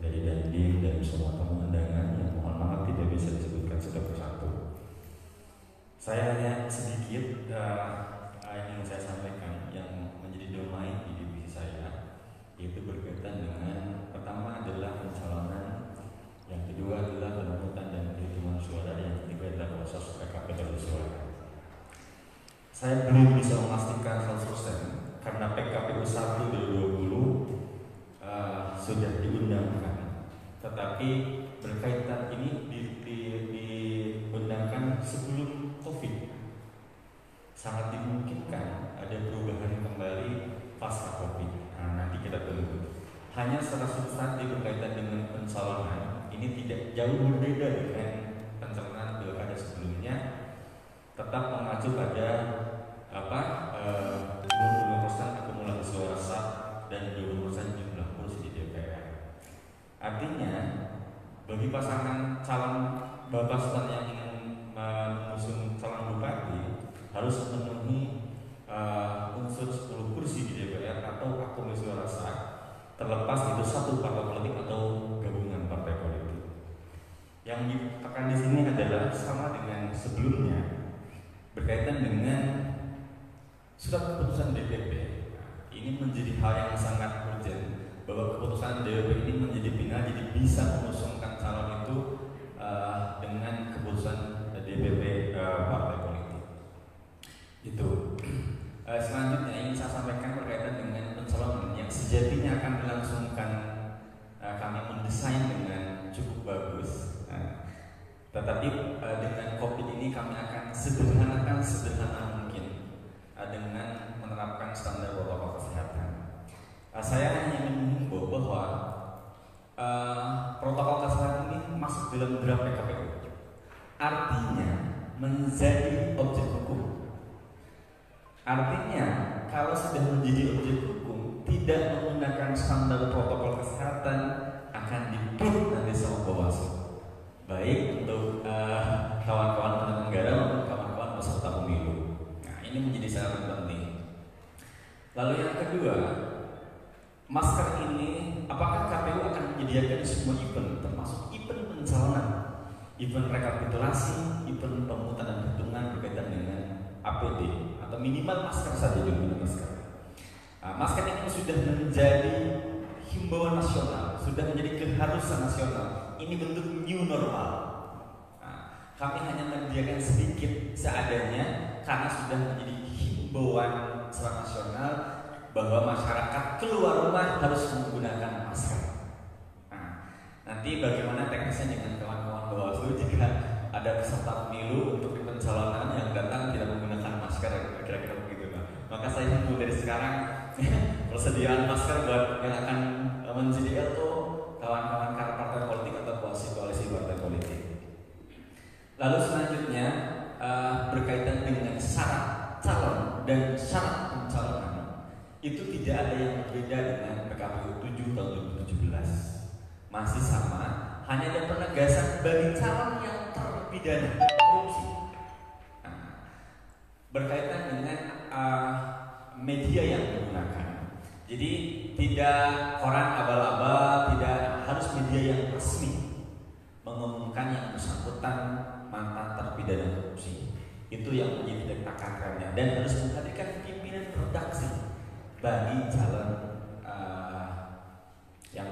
dari Dandim, dan semua tamu undangan yang mohon maaf tidak bisa disebutkan satu persatu. Saya hanya sedikit ingin saya sampaikan yang menjadi domain di divisi saya, yaitu berkaitan dengan pertama adalah pencalonan, yang kedua adalah pemungutan dan penghitungan suara, yang ketiga adalah proses rekapitulasi suara. Saya belum bisa memastikan 100% karena PKPU 1 2020 sudah diundangkan, tetapi berkaitan ini diundangkan sebelum COVID. Sangat dimungkinkan ada perubahan kembali pasca COVID. Nah, nanti kita tunggu. Hanya secara substansi berkaitan dengan pencalonan ini tidak jauh berbeda dengan pencalonan pilkada sebelumnya, tetap mengacu pada 22% akumulasi suara sah dan 20% jumlah kursi di DPR. Artinya bagi pasangan calon bapak sultan yang ingin mengusung calon bupati harus memenuhi unsur 10 kursi di DPR atau akumulasi suara sah, terlepas itu satu partai politik atau gabungan partai politik. Yang ditekan di sini adalah sama dengan sebelumnya berkaitan dengan surat keputusan DPP. Ini menjadi hal yang sangat urgent bahwa keputusan DPP ini menjadi final, jadi bisa mengusungkan calon itu dengan keputusan DPP partai politik. Itu. Selanjutnya ingin saya sampaikan berkaitan dengan pencalonan yang sejatinya akan dilangsungkan. Kami mendesain dengan cukup bagus, tetapi dengan COVID ini kami akan sederhana mungkin dengan menerapkan standar protokol kesehatan. Saya hanya ingin menghimbau bahwa protokol kesehatan ini masuk dalam draft PKPU, artinya menjadi objek hukum. Artinya kalau sudah menjadi objek hukum, tidak menggunakan standar protokol kesehatan akan di-print nanti sama Bawaslu, baik untuk kawan-kawan penyelenggara maupun kawan-kawan peserta pemilu. Nah, ini menjadi sangat penting. Lalu yang kedua, masker ini apakah KPU akan menyediakan semua event, termasuk event pencalonan, event rekapitulasi, event pemungutan dan hitungan berkaitan dengan APD atau minimal masker saja jumlah masker. Masker ini sudah menjadi himbauan nasional, sudah menjadi keharusan nasional. Ini bentuk new normal. Kami hanya menyediakan sedikit seadanya karena sudah menjadi himbauan secara nasional bahwa masyarakat keluar rumah harus menggunakan masker. Nanti bagaimana teknisnya dengan kawan-kawan Bawaslu jika ada peserta pemilu untuk pencalonan yang datang tidak menggunakan masker, kira-kira begitu, Pak. Maka saya himbau dari sekarang persediaan masker buat yang akan menjadi LO kawan-kawan partai politik atau koalisi partai politik. Lalu selanjutnya berkaitan dengan syarat calon dan syarat pencalonan itu tidak ada yang berbeda dengan PKPU 7 tahun 2017. Masih sama, hanya ada penegasan bagi calon yang terpidana korupsi. Berkaitan dengan media yang digunakan. Jadi tidak koran abal-abal, tidak harus media yang resmi mengumumkan yang bersangkutan mantan terpidana korupsi. Itu yang menjadi takarannya dan harus menghadirkan pimpinan redaksi bagi calon yang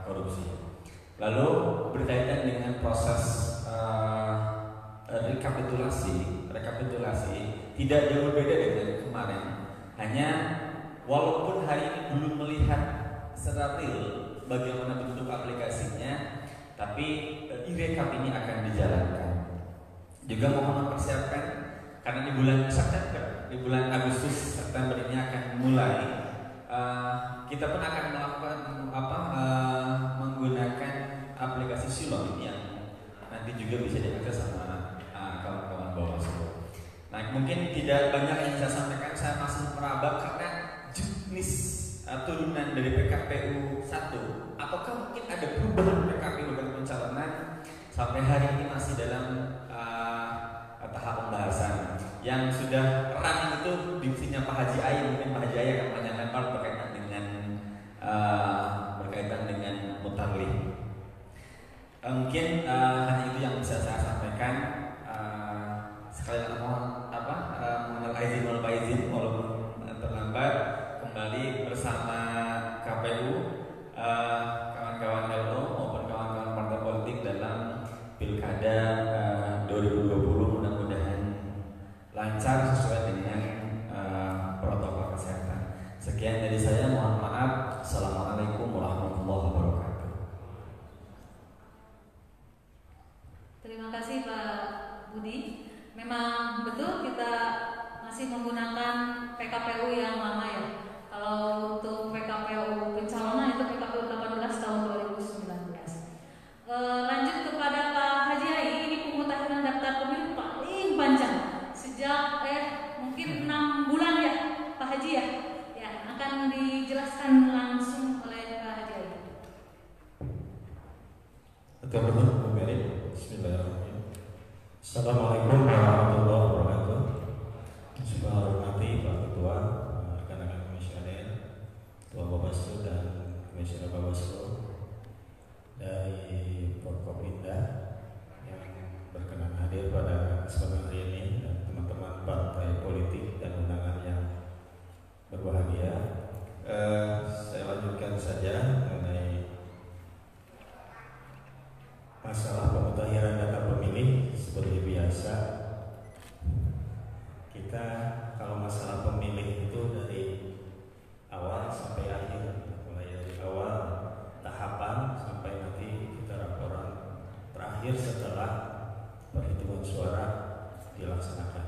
korupsi. Lalu berkaitan dengan proses rekapitulasi tidak jauh berbeda dengan kemarin. Hanya walaupun hari ini belum melihat secara real bagaimana bentuk aplikasinya, tapi e-rekap ini akan dijalankan. Juga mohon mempersiapkan karena di bulan Agustus September ini akan mulai. Kita pun akan melakukan menggunakan aplikasi Silon ini yang nanti juga bisa diakses sama kawan-kawan Bawaslu. Nah, mungkin tidak banyak yang saya sampaikan, saya masih meraba karena jenis turunan dari PKPU 1 ataukah mungkin ada perubahan PKPU dan pencalonan sampai hari ini masih dalam tahap pembahasan. Yang sudah running itu divisinya Pak Haji Ai, mungkin Pak Haji Ai akan menyampaikan berkaitan dengan mutarlih. Mungkin hanya itu yang bisa saya sampaikan. Sekali lagi mohon mohon izin walaupun terlambat kembali bersama KPU, kawan-kawan LO maupun kawan-kawan partai politik dalam Pilkada 2020 mudah-mudahan lancar sesuai dengan protokol kesehatan. Sekian dari saya, mohon maaf. Assalamualaikum warahmatullahi wabarakatuh. Bismillahirrahmanirrahim. Assalamualaikum warahmatullahi wabarakatuh. Saya hormati Pak Ketua, rekan-rekan komisioner, Ketua Bawaslu dan Komisioner Bawaslu dari Forkopimda yang berkenan hadir pada kesempatan hari ini, dan teman-teman partai politik dan undangan yang berbahagia. Saya lanjutkan saja mengenai masalah pemutahiran data pemilih. Seperti biasa, kita kalau masalah pemilih itu dari awal sampai akhir, mulai dari awal tahapan sampai nanti kita laporan terakhir setelah perhitungan suara dilaksanakan.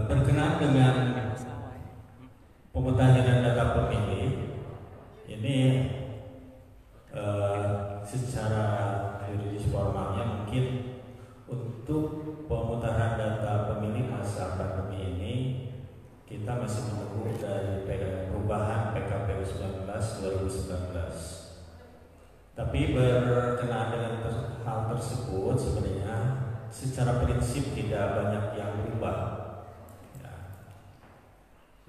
Berkenaan dengan pemutahiran data pemilih ini, secara yuridis formalnya mungkin untuk pemutahiran data pemilih masa pandemi ini kita masih menunggu dari perubahan PKPU 19 2019. Tapi berkenaan dengan hal tersebut sebenarnya secara prinsip tidak banyak yang berubah. Ya.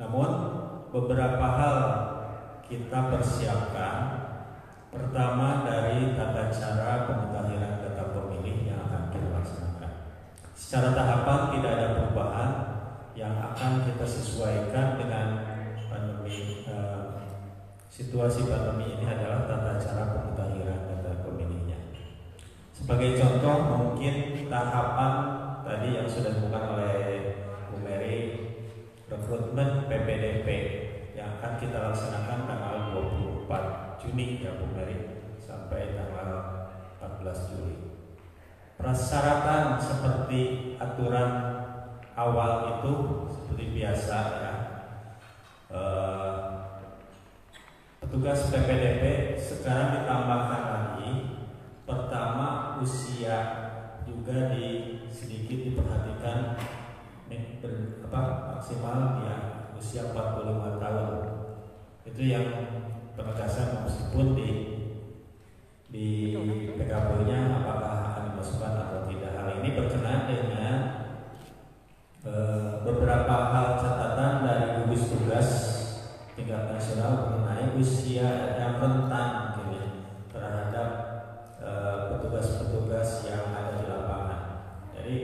Namun beberapa hal kita persiapkan. Pertama, dari tata cara pemutahiran data pemilih yang akan kita laksanakan. Secara tahapan tidak ada perubahan, yang akan kita sesuaikan dengan pandemi. Situasi pandemi ini adalah tata cara pemutahiran data pemilihnya. Sebagai contoh, mungkin tahapan tadi yang sudah dilakukan oleh Bu Mary, rekrutmen PPDP yang akan kita laksanakan tanggal 24 Juni ya Bu Mary sampai tanggal 14 Juli. Persyaratan seperti aturan awal itu seperti biasa ya. Petugas PPDP sekarang ditambahkan lagi. Pertama, usia juga sedikit diperhatikan, maksimal ya usia 45 tahun. Itu yang penegasan, meskipun di PKPU-nya apakah akan dimasukkan atau tidak. Hal ini berkenaan dengan beberapa hal catatan dari gugus tugas tingkat nasional mengenai usia yang rentan terhadap petugas-petugas yang ada di lapangan. Jadi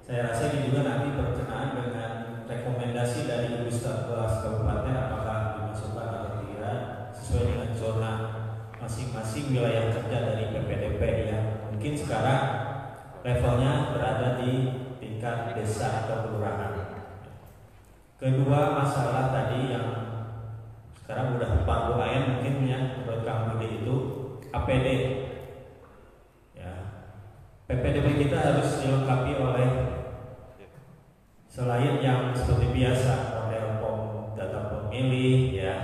saya rasa ini juga nanti berkenaan dengan rekomendasi dari gugus tugas kabupaten apakah dimasukkan atau tidak sesuai dengan zona masing-masing wilayah kerja dari PPDP ya. Mungkin sekarang levelnya berada di tingkat desa atau kelurahan. Kedua, masalah tadi yang sekarang udah Pak Ayan mungkin ya, menurut Kang Budi itu APD ya. PPDP kita harus dilengkapi oleh selain yang seperti biasa model data pemilih ya,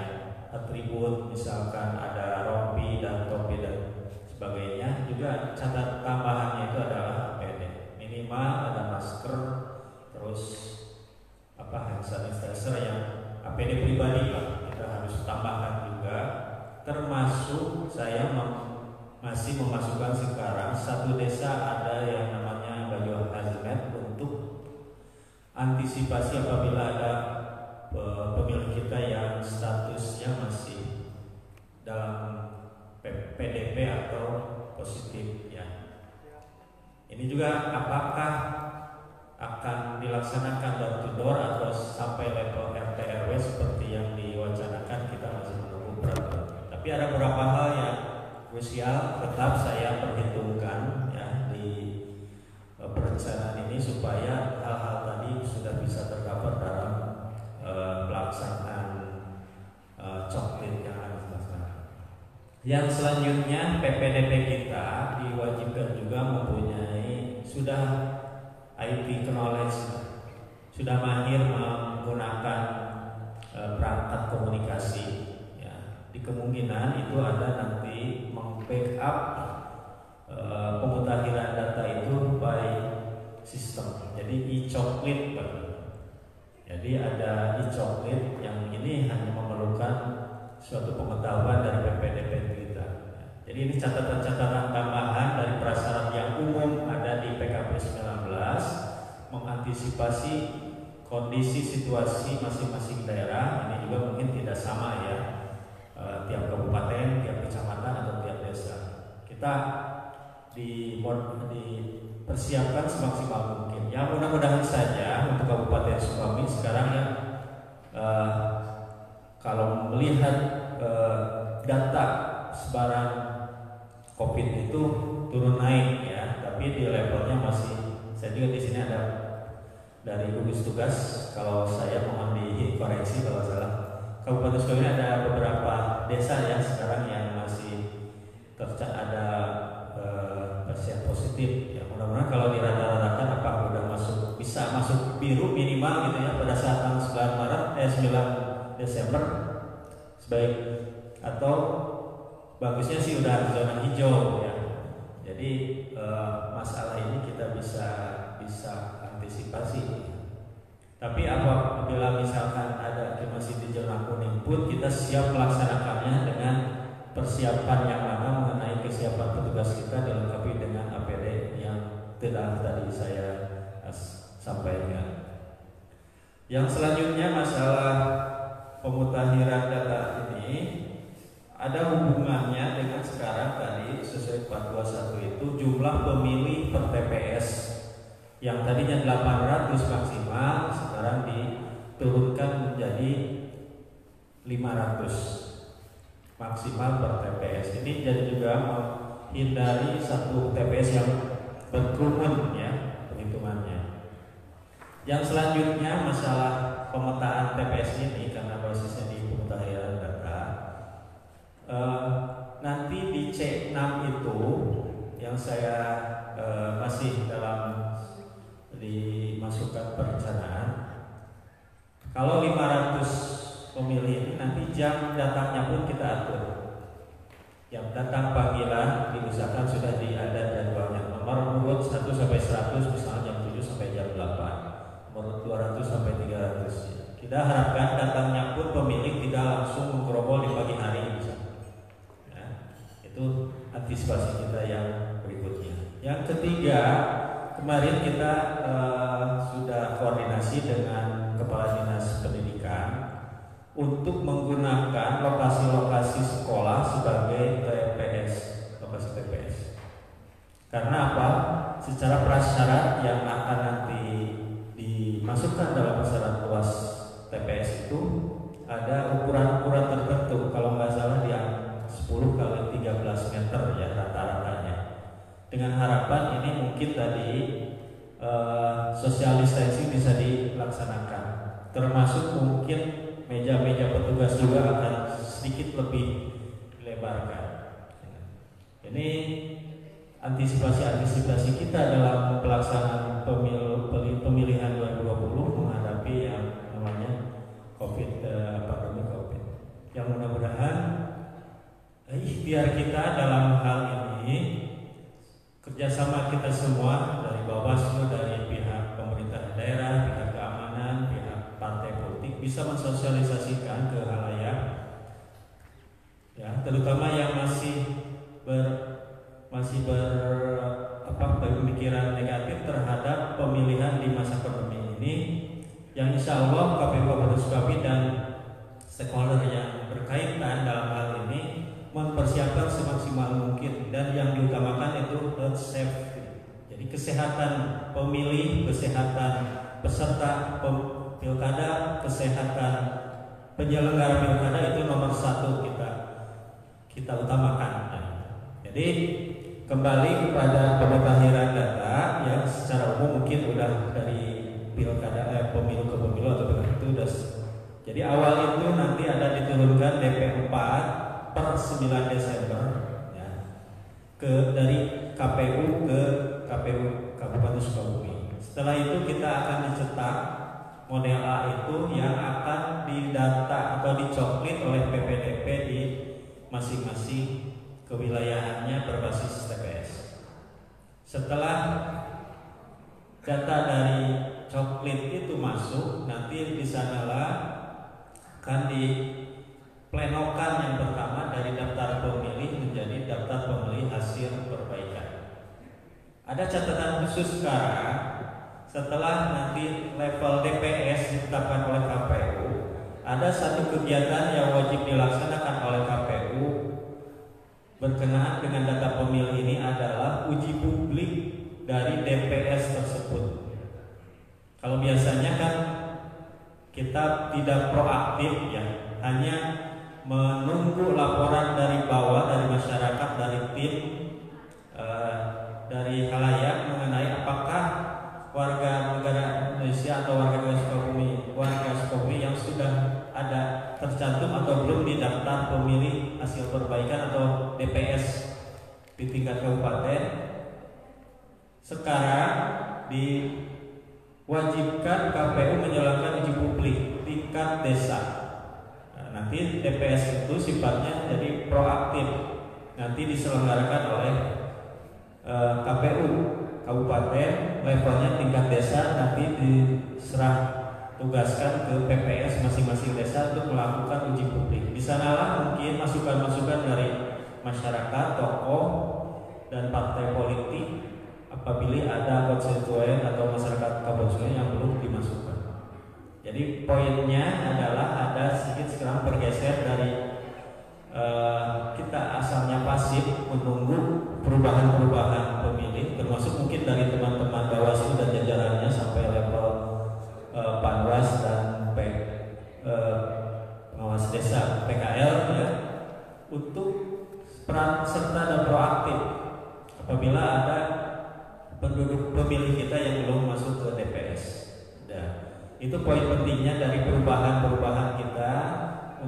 atribut misalkan ada rompi dan topi dan sebagainya, juga catat tambahannya itu adalah APD. Minimal ada masker, terus hand sanitizer yang APD pribadi Pak, kita harus tambahkan juga. Termasuk saya masih memasukkan sekarang satu desa ada yang namanya baju hazmat untuk antisipasi apabila ada pemilih kita yang statusnya masih dalam PDP atau positif ya. Ini juga apakah akan dilaksanakan door to door atau sampai level RT RW seperti yang diwacanakan, kita masih menunggu peraturan. Tapi ada beberapa hal yang krusial tetap saya perhitungkan ya di perencanaan ini supaya hal-hal tadi sudah bisa tercover dalam pelaksanaan coklit yang akan dilaksanakan. Yang selanjutnya, PPDP kita diwajibkan juga mempunyai sudah IT knowledge, sudah mahir menggunakan perangkat komunikasi ya. Di kemungkinan itu ada nanti meng-backup pemutakhiran data itu by system. Jadi e-coklit Pak. Jadi ada e-coklit yang ini hanya memerlukan suatu pengetahuan dari PPDP kita. Jadi ini catatan-catatan tambahan dari prasyarat yang umum ada di PKP 19 mengantisipasi kondisi situasi masing-masing daerah. Ini juga mungkin tidak sama ya, tiap kabupaten, tiap kecamatan atau tiap desa. Kita dipersiapkan semaksimal mungkin. Ya mudah-mudahan saja untuk Kabupaten Sukabumi sekarang ya, kalau melihat data sebaran COVID itu turun naik ya, tapi di levelnya masih. Saya juga di sini ada dari gugus tugas, kalau saya mohon dikoreksi kalau salah. Kabupaten Sukabumi ada beberapa desa ya sekarang yang masih ada pasien positif. Ya mudah-mudahan kalau dirata-ratakan apa udah bisa masuk biru minimal gitu ya pada saat tanggal 9 Desember sebaik, atau bagusnya sih udah zona hijau ya. Jadi masalah ini kita bisa antisipasi. Tapi apabila misalkan ada masih di zona kuning pun kita siap melaksanakannya dengan persiapan yang lama mengenai kesiapan petugas kita dilengkapi dengan APD yang telah tadi saya sampaikan. Yang selanjutnya masalah pemutakhiran data ini ada hubungannya dengan sekarang tadi sesuai 421 itu jumlah pemilih per TPS yang tadinya 800 maksimal sekarang diturunkan menjadi 500 maksimal per TPS. Ini jadi juga menghindari satu TPS yang berkerumun ya perhitungannya. Yang selanjutnya masalah pemetaan TPS ini karena basisnya di pemutakhiran data. Nanti di C6 itu yang saya masih dalam dimasukkan perencanaan, kalau 500 pemilih ini nanti jam datangnya pun kita atur. Jam datang panggilan diusahakan sudah ada jadwalnya, nomor urut 1 sampai 100 misalnya jam 7 sampai jam 8, nomor 200 sampai 300. Kita harapkan datangnya pun pemilih tidak langsung menggerobol di pagi hari misalnya. Itu antisipasi kita yang berikutnya. Yang ketiga, kemarin kita sudah koordinasi dengan Kepala Dinas Pendidikan untuk menggunakan lokasi-lokasi sekolah sebagai TPS, lokasi TPS. Karena apa? Secara prasyarat yang akan nanti dimasukkan dalam prasyarat luas TPS itu ada ukuran-ukuran tertentu. Kalau nggak salah dia 10 kali 13 meter ya rata-ratanya. Dengan harapan ini mungkin tadi social distancing bisa dilaksanakan. Termasuk mungkin meja-meja petugas juga akan sedikit lebih dilebarkan. Ini antisipasi kita dalam pelaksanaan pemilihan 2020 menghadapi yang namanya pandemi COVID. Yang mudah-mudahan ikhtiar kita dalam hal ini, kerjasama kita semua dari Bawaslu, dari pihak pemerintah daerah, pihak keamanan, pihak partai politik bisa mensosialisasikan ke halayak, ya, terutama yang masih berpemikiran negatif terhadap pemilihan di masa pandemi ini, yang insya Allah KPU Kabupaten Sukabumi dan stakeholder yang berkaitan dalam hal ini mempersiapkan semaksimal mungkin, dan yang diutamakan itu health safety. Jadi kesehatan pemilih, kesehatan peserta pilkada, kesehatan penyelenggara pilkada itu nomor 1 kita utamakan. Jadi kembali kepada pemutakhiran data yang secara umum mungkin udah dari pilkada pemilu ke pemilu atau itu udah. Jadi awal itu nanti ada diturunkan DP 4 per 9 Desember ya, dari KPU ke KPU Kabupaten Sukabumi. Setelah itu kita akan dicetak model A itu yang akan didata atau dicoklit oleh PPDP di masing-masing kewilayahannya berbasis TPS. Setelah data dari coklit itu masuk, nanti di sanalah akan diplenokan yang pertama dari daftar pemilih menjadi daftar pemilih Ada catatan khusus sekarang, setelah nanti level DPS ditetapkan oleh KPU, ada satu kegiatan yang wajib dilaksanakan oleh KPU berkenaan dengan data pemilih ini adalah uji publik dari DPS tersebut. Kalau biasanya kan kita tidak proaktif ya, hanya menunggu laporan dari bawah, dari masyarakat, dari tim, dari khalayak mengenai apakah warga negara Indonesia atau warga Sukabumi yang sudah ada tercantum atau belum di daftar pemilih hasil perbaikan atau DPS di tingkat kabupaten. Sekarang diwajibkan KPU menjalankan uji publik tingkat desa. Nanti DPS itu sifatnya jadi proaktif, nanti diselenggarakan oleh KPU kabupaten, levelnya tingkat desa, nanti diserah tugaskan ke PPS masing-masing desa untuk melakukan uji publik. Di sanalah mungkin masukan-masukan dari masyarakat, tokoh, dan partai politik apabila ada konstituen atau masyarakat konstituen yang belum dimasukkan. Jadi poinnya adalah ada sedikit sekarang bergeser dari kita asalnya pasif menunggu perubahan-perubahan pemilih, termasuk mungkin dari teman-teman Bawaslu dan jajarannya sampai level Panwas dan pengawas desa PKL ya, untuk peran serta dan proaktif apabila ada penduduk pemilih kita yang belum masuk ke DPS. Itu poin pentingnya dari perubahan-perubahan kita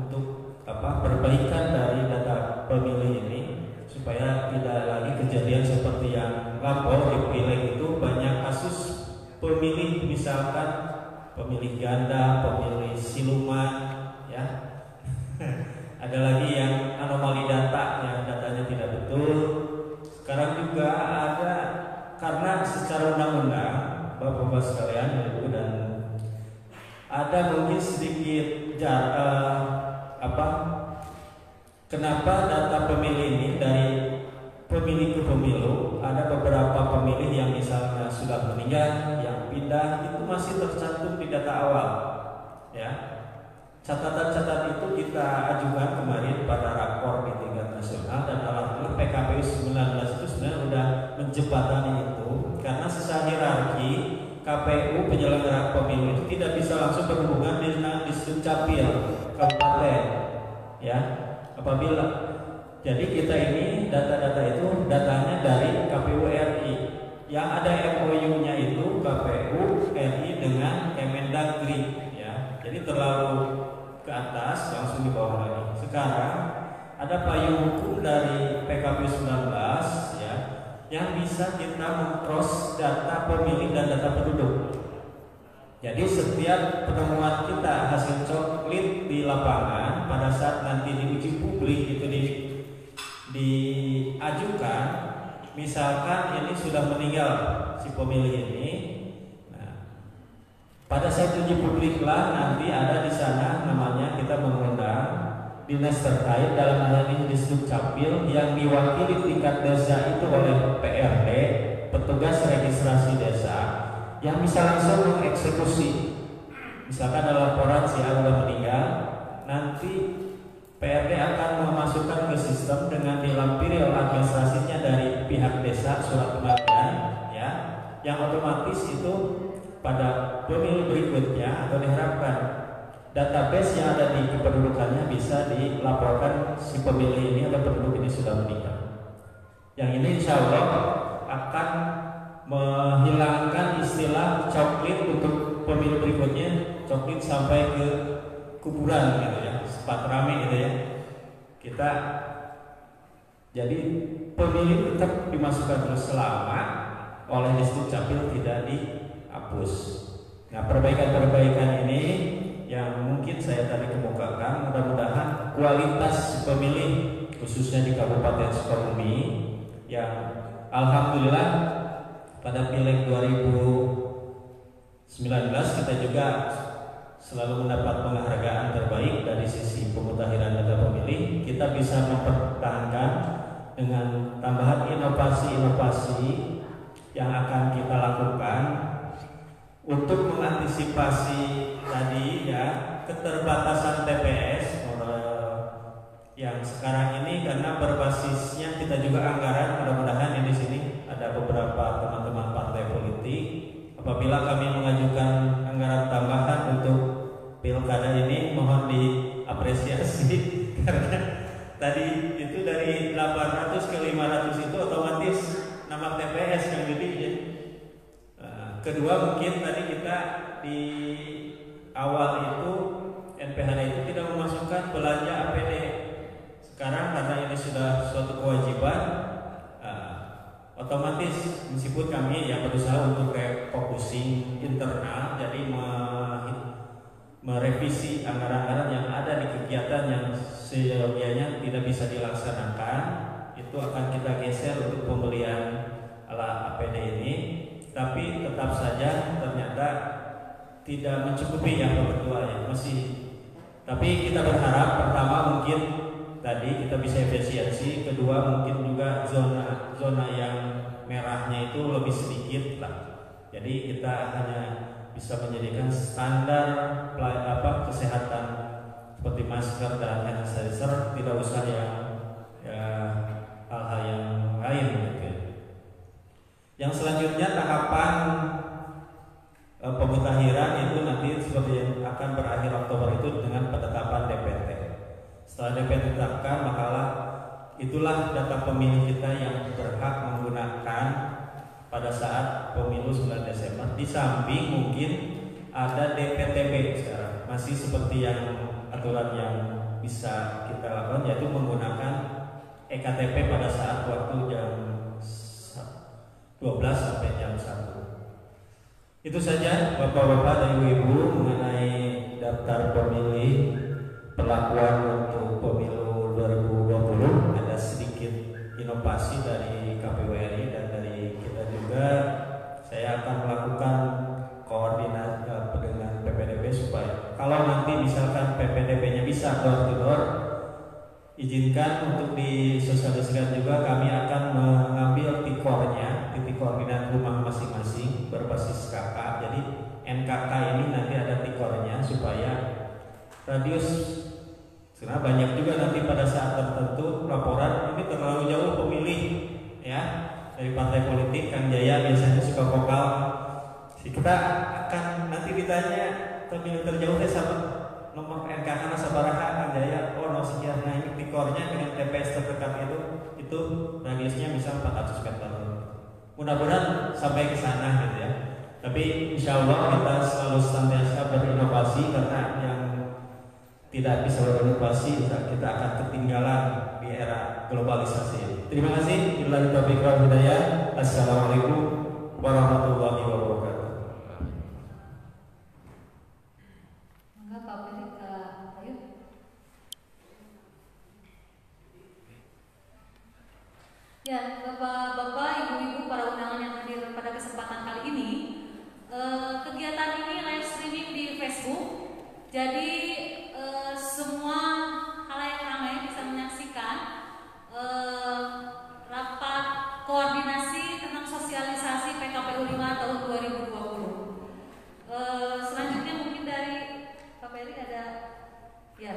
untuk perbaikan dari data pemilih ini, supaya tidak lagi kejadian seperti yang lapor di pileg itu banyak kasus pemilih, misalkan pemilih ganda, pemilih siluman ya. Ada lagi yang anomali data, yang datanya tidak betul. Sekarang juga ada, karena secara undang-undang Bapak-bapak sekalian, Ibu, dan ada mungkin sedikit kenapa data pemilih ini dari pemilih ke pemilu, ada beberapa pemilih yang misalnya sudah meninggal, yang pindah, itu masih tercantum di data awal ya. Catatan-catatan itu kita ajukan kemarin pada rakor di tingkat nasional, dan alhamdulillah PKPU 19 itu sebenarnya sudah menjembatani itu, karena secara hierarki KPU penyelenggara pemilu itu tidak bisa langsung berhubungan dengan Dukcapil kabupaten ya. Apabila jadi kita ini data-data itu datanya dari KPU RI, yang ada MOU-nya itu KPU RI dengan Kemendagri ya. Jadi terlalu ke atas, langsung di bawah lagi. Sekarang ada payung hukum dari PKPU 19 ya, yang bisa kita mengcross data pemilih dan data penduduk. Jadi setiap penemuan kita hasil coklit di lapangan pada saat nanti diuji publik itu diajukan, misalkan ini sudah meninggal si pemilih ini, nah, pada saat uji publik lah nanti ada di sana namanya kita mengundang dinas terkait, dalam hal ini di Dukcapil, yang diwakili tingkat desa itu oleh PRD, petugas registrasi desa, yang bisa langsung mengeksekusi. Misalkan ada laporan si A sudah meninggal, nanti PRD akan memasukkan ke sistem dengan dilampiri oleh administrasinya dari pihak desa surat kematian ya, yang otomatis itu pada pemilu berikutnya atau diharapkan database yang ada di kependudukannya bisa dilaporkan si pemilih ini atau penduduk ini sudah meninggal. Yang ini insya Allah akan menghilangkan istilah coklit untuk pemilu berikutnya, coklit sampai ke kuburan gitu ya, sempat rame gitu ya. Kita jadi pemilih tetap dimasukkan terus selama oleh Dukcapil tidak dihapus. Nah, perbaikan-perbaikan ini yang mungkin saya tadi kemukakan, mudah-mudahan kualitas pemilih khususnya di Kabupaten Sukabumi yang alhamdulillah pada Pileg 2019 kita juga selalu mendapat penghargaan terbaik dari sisi pemutahiran data pemilih. Kita bisa mempertahankan dengan tambahan inovasi-inovasi yang untuk mengantisipasi tadi ya keterbatasan TPS yang sekarang ini, karena berbasisnya kita juga anggaran, mudah-mudahan di sini ada beberapa teman-teman partai politik, apabila kami mengajukan anggaran tambahan untuk pilkada ini mohon diapresiasi karena tadi itu dari 800 ke 500 itu otomatis nama TPS yang jadi ya. Kedua mungkin tadi kita di awal itu NPHD itu tidak memasukkan belanja APD. Sekarang karena ini sudah suatu kewajiban, otomatis meskipun kami yang berusaha untuk refocusing internal, jadi merevisi anggaran-anggaran yang ada di kegiatan yang seyogianya tidak bisa dilaksanakan, itu akan kita geser untuk pembelian alat APD ini. Tapi tetap saja ternyata tidak mencukupi yang berdua ya, masih. Tapi kita berharap pertama mungkin tadi kita bisa efisiensi, kedua mungkin juga zona yang merahnya itu lebih sedikit lah. Jadi kita hanya bisa menjadikan standar kesehatan seperti masker dan hand sanitizer, tidak usah yang hal-hal yang lain gitu. Yang selanjutnya tahapan pemutahiran itu nanti seperti yang akan berakhir Oktober itu dengan penetapan DPT. Setelah DPT ditetapkan, makalah itulah data pemilih kita yang berhak menggunakan pada saat pemilu 9 Desember. Di samping mungkin ada DPTB sekarang, masih seperti yang aturan yang bisa kita lakukan, yaitu menggunakan EKTP pada saat waktu jam 12 sampai jam 1. Itu saja Bapak-bapak dan Ibu-ibu mengenai daftar pemilih perlakuan untuk pemilu 2020. Ada sedikit inovasi dari KPU RI dan dari kita juga. Saya akan melakukan koordinasi dengan PPDB supaya kalau nanti misalkan PPDB-nya bisa door to door, izinkan untuk disosialisasikan juga. Kami akan mengambil tikornya, titik koordinat rumah masing-masing berbasis KK. Jadi NKK ini nanti ada tikornya supaya radius, karena banyak juga nanti pada saat tertentu laporan ini terlalu jauh pemilih ya dari partai politik. Kang Jaya biasanya suka vokal, kita akan nanti ditanya pemilih terjauh sama nomor NKK sabaraha Kang Jaya, oh no sekian. Nah ini tikornya dengan TPS terdekat itu radiusnya misal 400 meter. Mudah-mudahan sampai ke sana gitu ya. Tapi insya Allah kita selalu senantiasa berinovasi, karena yang tidak bisa berinovasi kita akan ketinggalan di era globalisasi. Terima kasih. Billahi taufiq wal hidayah. Assalamualaikum warahmatullahi wabarakatuh. Mangga Pak Beri, ayo. Ya, Bapak-bapak, Ibu-ibu, para undangan yang hadir pada kesempatan kali ini, kegiatan ini live streaming di Facebook. Jadi semua halayak ramai bisa menyaksikan rapat koordinasi tentang sosialisasi PKPU 5 tahun 2020. Selanjutnya mungkin dari Pak Peri ada ya.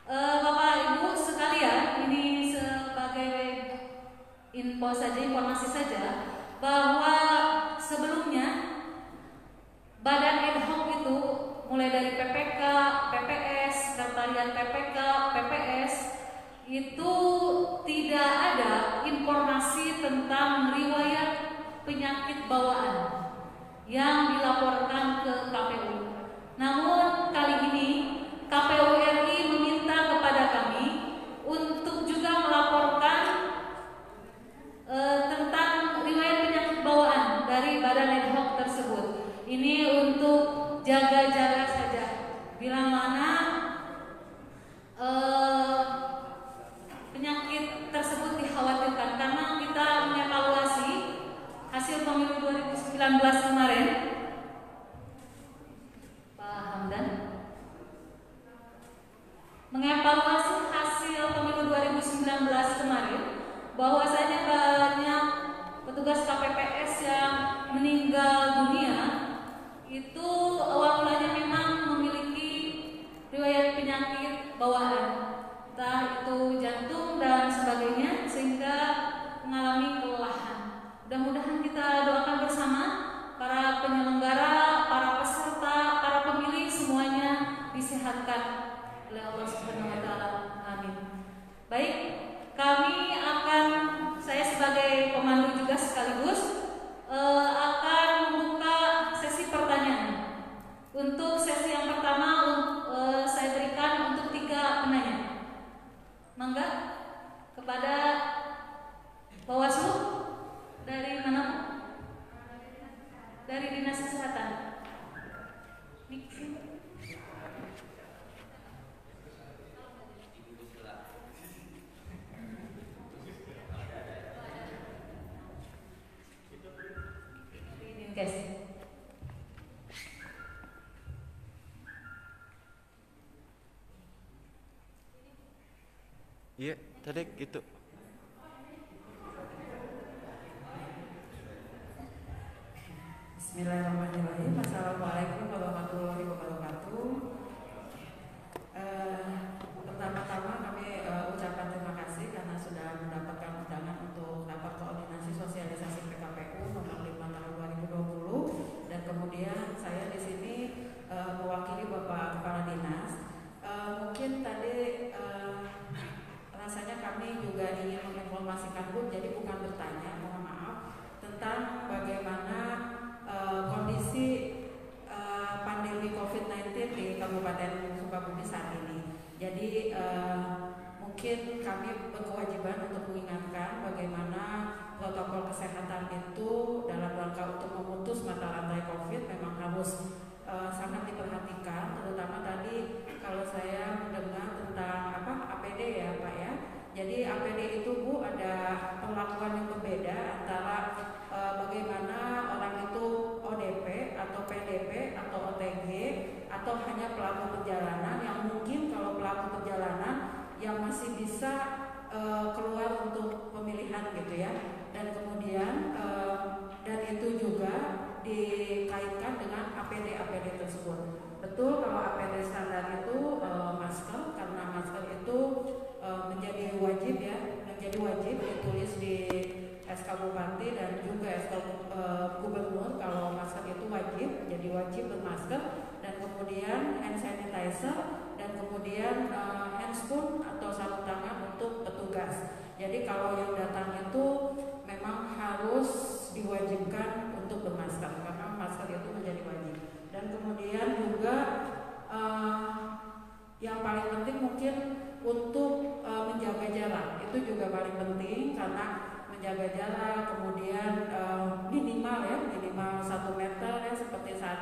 Bapak Ibu sekalian, ini sebagai info saja, informasi saja, bahwa sebelumnya badan ad hoc itu mulai dari PPK, PPS, Sekretariat PPK, PPS itu tidak ada informasi tentang riwayat penyakit bawaan yang dilaporkan ke KPU. Namun kali ini KPU RI meminta kepada kami untuk juga melaporkan tentang riwayat penyakit bawaan dari badan ad hoc tersebut. Ini untuk jaga-jaga saja bila mana penyakit tersebut dikhawatirkan, karena kita mengevaluasi hasil pemilu 2019 kemarin. Pak Hamdan mengevaluasi hasil pemilu 2019 kemarin, bahwasanya banyak petugas KPPS yang meninggal dunia itu awal mulanya memang memiliki riwayat penyakit bawaan, entah itu jantung dan sebagainya, sehingga mengalami kelelahan. Mudah-mudahan kita doakan bersama para penyelenggara, para peserta, para pemilih semuanya disehatkan oleh Allah Subhanahu wa taala. Amin. Baik, saya sebagai pemandu juga sekaligus akan membuka sesi pertanyaan. Untuk sesi yang pertama saya berikan untuk 3 penanya. Mangga kepada Bawaslu dari mana? Dari Dinas Kesehatan. Guys. Iya, tadi gitu. Bismillahirrahmanirrahim. Assalamualaikum warahmatullahi wabarakatuh. Pertama-tama kami ucapkan terima kasih karena sudah mendapatkan undangan untuk rapat koordinasi sosialisasi PKPU nomor 5 tahun 2020, dan kemudian saya di sini mewakili Bapak Kepala Dinas. Mungkin tadi rasanya kami juga ingin menginformasikan Bu, jadi bukan bertanya, mohon maaf, tentang bagaimana kondisi pandemi COVID-19 di Kabupaten Sukabumi saat ini. Jadi mungkin kami berkewajiban untuk mengingatkan bagaimana protokol kesehatan itu dalam rangka untuk memutus mata rantai COVID memang harus sangat diperhatikan, terutama tadi kalau saya mendengar tentang APD ya Pak ya. Jadi APD itu Bu ada perlakuan yang berbeda antara bagaimana orang itu ODP atau PDP atau OTG atau hanya pelaku perjalanan, yang mungkin kalau pelaku perjalanan yang masih bisa keluar untuk pemilihan gitu ya. Dan kemudian dan itu juga dikaitkan dengan APD tersebut. Betul kalau APD standar itu masker, karena masker itu menjadi wajib ya, ditulis di SK Bupati dan juga SK Gubernur kalau masker itu wajib, jadi wajib bermasker, dan kemudian hand sanitizer, dan kemudian handscoon atau sarung tangan untuk petugas. Jadi kalau yang datang itu memang harus diwajibkan untuk bermasker karena masker itu menjadi wajib. Dan kemudian juga yang paling penting mungkin untuk menjaga jarak, itu juga paling penting karena menjaga jarak, kemudian minimal 1 meter ya, seperti saat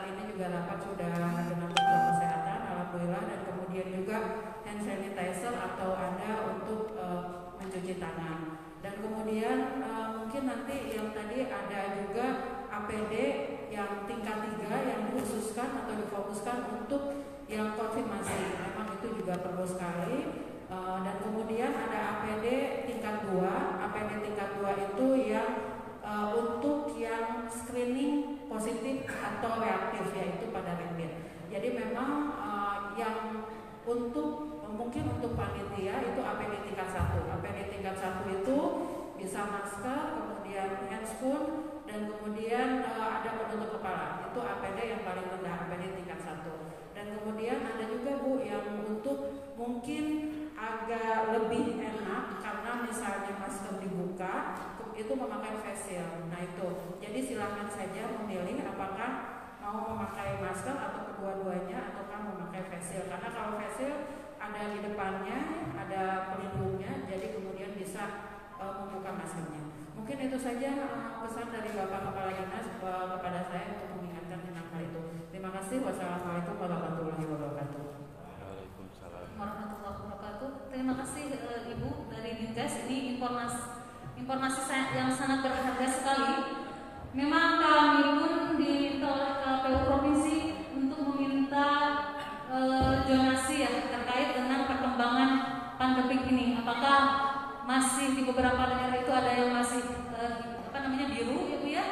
ini juga rapat sudah dengan protokol kesehatan alhamdulillah, dan kemudian juga hand sanitizer atau ada untuk mencuci tangan. Dan kemudian mungkin nanti yang tadi ada juga APD yang tingkat 3 yang dikhususkan atau difokuskan untuk yang konfirmasi, memang itu juga perlu sekali. Dan kemudian ada APD tingkat 2. APD tingkat 2 itu yang untuk yang screening positif atau reaktif, yaitu pada rapid. Jadi memang yang mungkin untuk panitia itu APD tingkat 1. APD tingkat 1 itu bisa masker, kemudian handscoon, dan kemudian ada penutup kepala. Itu APD yang paling rendah, APD tingkat 1. Dan kemudian ada juga Bu yang untuk mungkin agak lebih enak karena misalnya masker dibuka itu memakai face shield. Nah itu, jadi silakan saja memilih apakah mau memakai masker atau kedua-duanya ataukah memakai face shield. Karena kalau face shield ada di depannya, ada pelindungnya, jadi kemudian bisa membuka maskernya. Mungkin itu saja pesan dari Bapak Kepala Dinas kepada saya untuk mengingatkan tentang hal itu. Terima kasih. Wassalamualaikum warahmatullahi wabarakatuh. Waalaikumsalam warahmatullahi wabarakatuh. Terima kasih Ibu dari Dinkes. Ini informasi yang sangat berharga sekali. Memang kami pun diminta oleh KPU Provinsi untuk meminta zonasi ya terkait dengan perkembangan pandemi ini. Apakah masih di beberapa daerah itu ada yang masih biru ya Bu ya,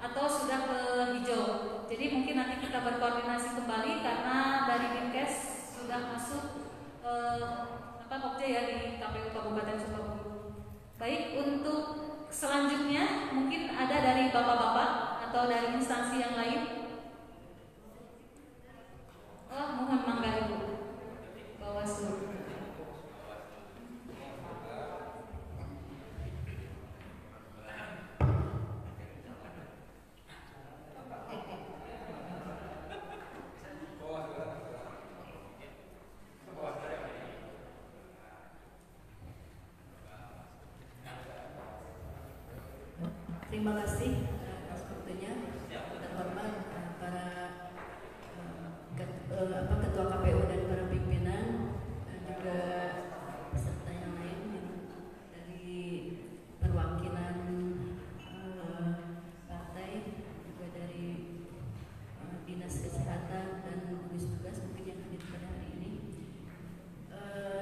atau sudah ke hijau. Jadi mungkin nanti kita berkoordinasi kembali karena dari Dinkes sudah masuk Pokja ya di KPU Kabupaten Sukabumi. Baik, untuk selanjutnya mungkin ada dari bapak-bapak atau dari instansi yang lain. Mohon mangga Ibu. Bawaslu. Terima kasih atas waktunya. Terhormat para ketua KPU dan para pimpinan dan juga peserta yang lain dari perwakilan partai, juga dari Dinas Kesehatan dan gugus tugas mungkin yang hadir pada hari ini.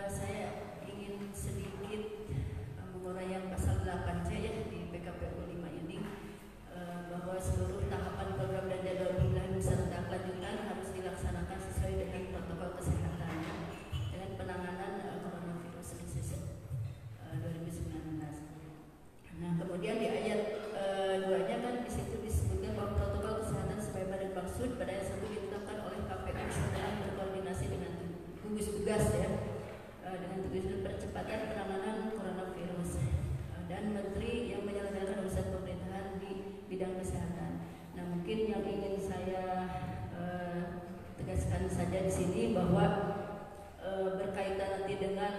Saya ingin sedikit menguraikan pasal 8C ya di PKPU 5 ini, bahwa seluruh tahapan program dan jadwal pemilihan beserta kelanjutan harus dilaksanakan sesuai dengan protokol kesehatan dengan penanganan coronavirus disease 2019. Nah, kemudian di ayat 2-nya kan di situ disebutkan bahwa protokol kesehatan sebagaimana dimaksud pada ayat 1 ditetapkan oleh KPU setelah berkoordinasi dengan gugus tugas ya, dengan tujuan percepatan penanganan coronavirus dan menteri yang menyelenggarakan urusan pemerintahan di bidang kesehatan. Nah, mungkin yang ingin saya tegaskan saja di sini bahwa berkaitan nanti dengan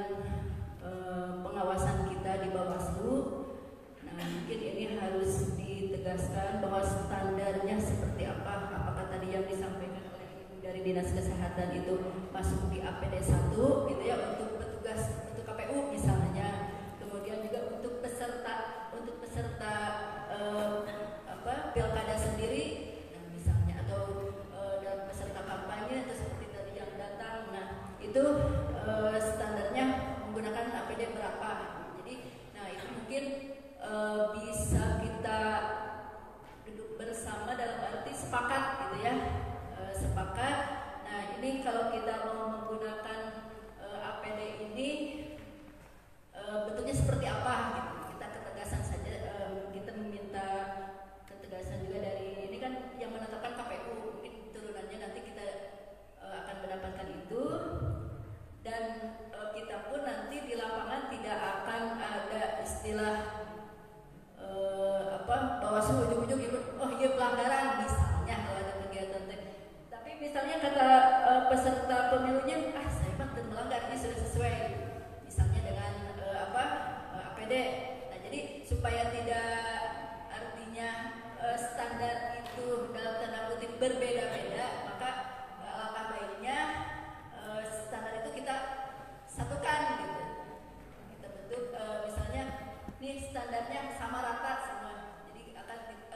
pengawasan kita di Bawaslu. Nah, mungkin ini harus ditegaskan bahwa standarnya seperti apa. Apakah tadi yang disampaikan oleh Ibu dari Dinas Kesehatan itu masuk di APD 1 gitu ya untuk petugas untuk KPU misalnya. Kemudian juga untuk peserta pilkada sendiri, nah misalnya, atau dalam peserta kampanye atau seperti tadi yang datang, nah itu standarnya menggunakan APD berapa. Jadi, nah itu mungkin bisa kita duduk bersama dalam arti sepakat gitu ya, sepakat. Nah ini kalau kita mau menggunakan APD ini bentuknya seperti apa gitu. Kita ketegasan saja, kita meminta ketegasan juga dari ini kan yang menetapkan KPU, mungkin turunannya nanti kita akan mendapatkan itu, dan kita pun nanti di lapangan tidak akan ada istilah Bawaslu ujung-ujung ikut, oh iya pelanggaran misalnya kalau ada kegiatan, tapi misalnya kata peserta pemilunya, saya mah melanggar, ini sudah sesuai misalnya dengan APD. Nah, jadi supaya tidak artinya standar itu dalam tanda kutip berbeda-beda, maka alangkah baiknya standar itu kita satukan gitu. Kita bentuk misalnya nih standarnya sama rata semua. Jadi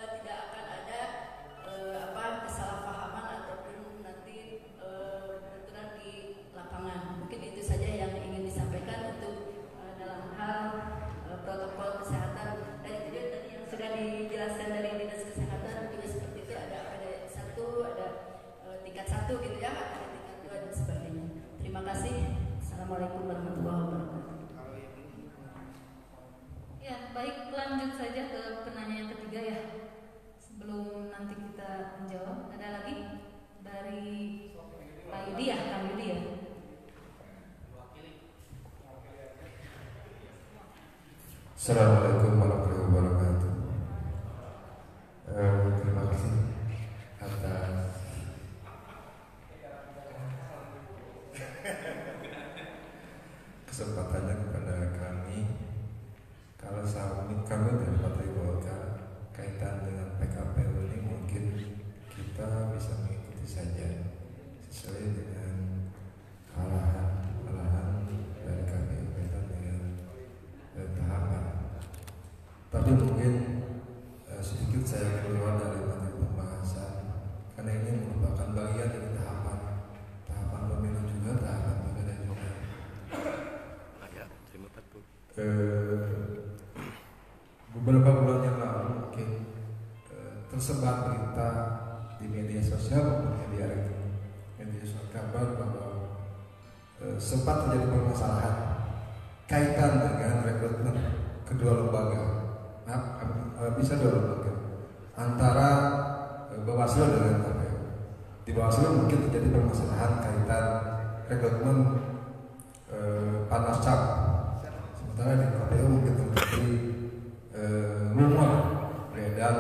tidak akan ada kesalahpahaman ataupun nanti benturan di lapangan. Mungkin itu saja yang ingin disampaikan untuk dalam hal protokol kesehatan. Dan itu tadi yang sudah dijelaskan dari Dinas Kesehatan juga seperti itu, ada APD 1, ada tingkat 1 gitu ya, ada tingkat 2 dan sebagainya. Terima kasih. Assalamualaikum warahmatullahi wabarakatuh. Ya, baik, lanjut saja ke penanya yang ketiga ya. Sebelum nanti kita menjawab, ada lagi dari Pak Yudi ya, Kang Yudi ya. Assalamualaikum warahmatullahi wabarakatuh. Terima kasih atas kesempatannya kepada kami. Kalau kami dari Partai Golkar kaitan dengan PKPU ini mungkin kita bisa mengikuti saja sesuai dengan arahan dari kami kaitan dengan tahapan. Tapi mungkin sedikit saya keluar dari materi pembahasan karena ini merupakan bagian dari tahapan pemilu juga, tahapan pilkada juga. Beberapa bulan yang lalu mungkin tersebar berita di media media sosial maupun media sosial kabar bahwa sempat terjadi permasalahan kaitan dengan rekrutmen kedua lembaga, bisa dua lembaga antara Bawaslu dengan KPU. Di Bawaslu mungkin terjadi permasalahan kaitan rekrutmen Panwascap, sementara di KPU mungkin terjadi rumor beredar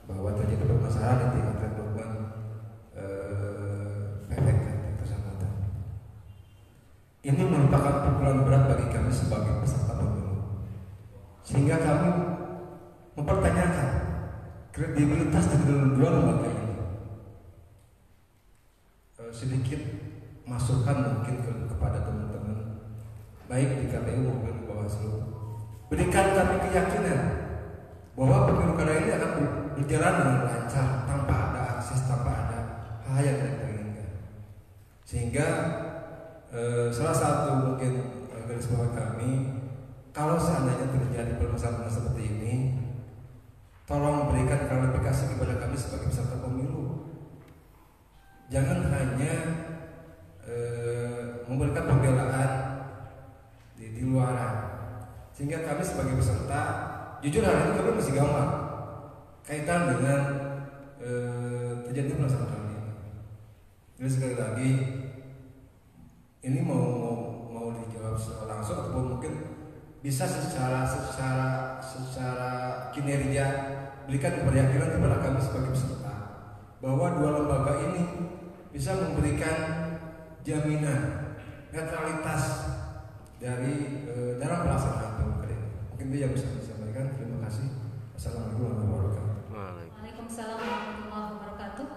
bahwa terjadi permasalahan di tingkat rekrutmen PPK Kecamatan. Ini merupakan pukulan berat bagi kami sebagai peserta pemilu, sehingga kami mempertanyakan kredibilitas dari dua lembaga ini. Sedikit masukan mungkin kepada teman-teman baik di KPU maupun di Bawaslu, berikan kami keyakinan bahwa pemilu kada ini akan berjalan dengan lancar tanpa ada akses, tanpa ada hal yang tidak diinginkan. Sehingga salah satu mungkin garis bawah kami, kalau seandainya terjadi permasalahan seperti ini, tolong berikan klarifikasi kepada kami sebagai peserta pemilu. Jangan hanya memberikan pembelaan di luaran, sehingga kami sebagai peserta, jujur hari ini kami masih gampang kaitan dengan terjadi permasalahan ini. Jadi sekali lagi, ini mau dijawab secara langsung ataupun mungkin bisa secara kinerja berikan keyakinan kepada kami sebagai peserta bahwa dua lembaga ini bisa memberikan jaminan netralitas dari dalam pelaksanaan pemilu. Mungkin itu yang bisa disampaikan. Terima kasih. Assalamualaikum warahmatullahi wabarakatuh. Waalaikumsalam warahmatullahi wabarakatuh.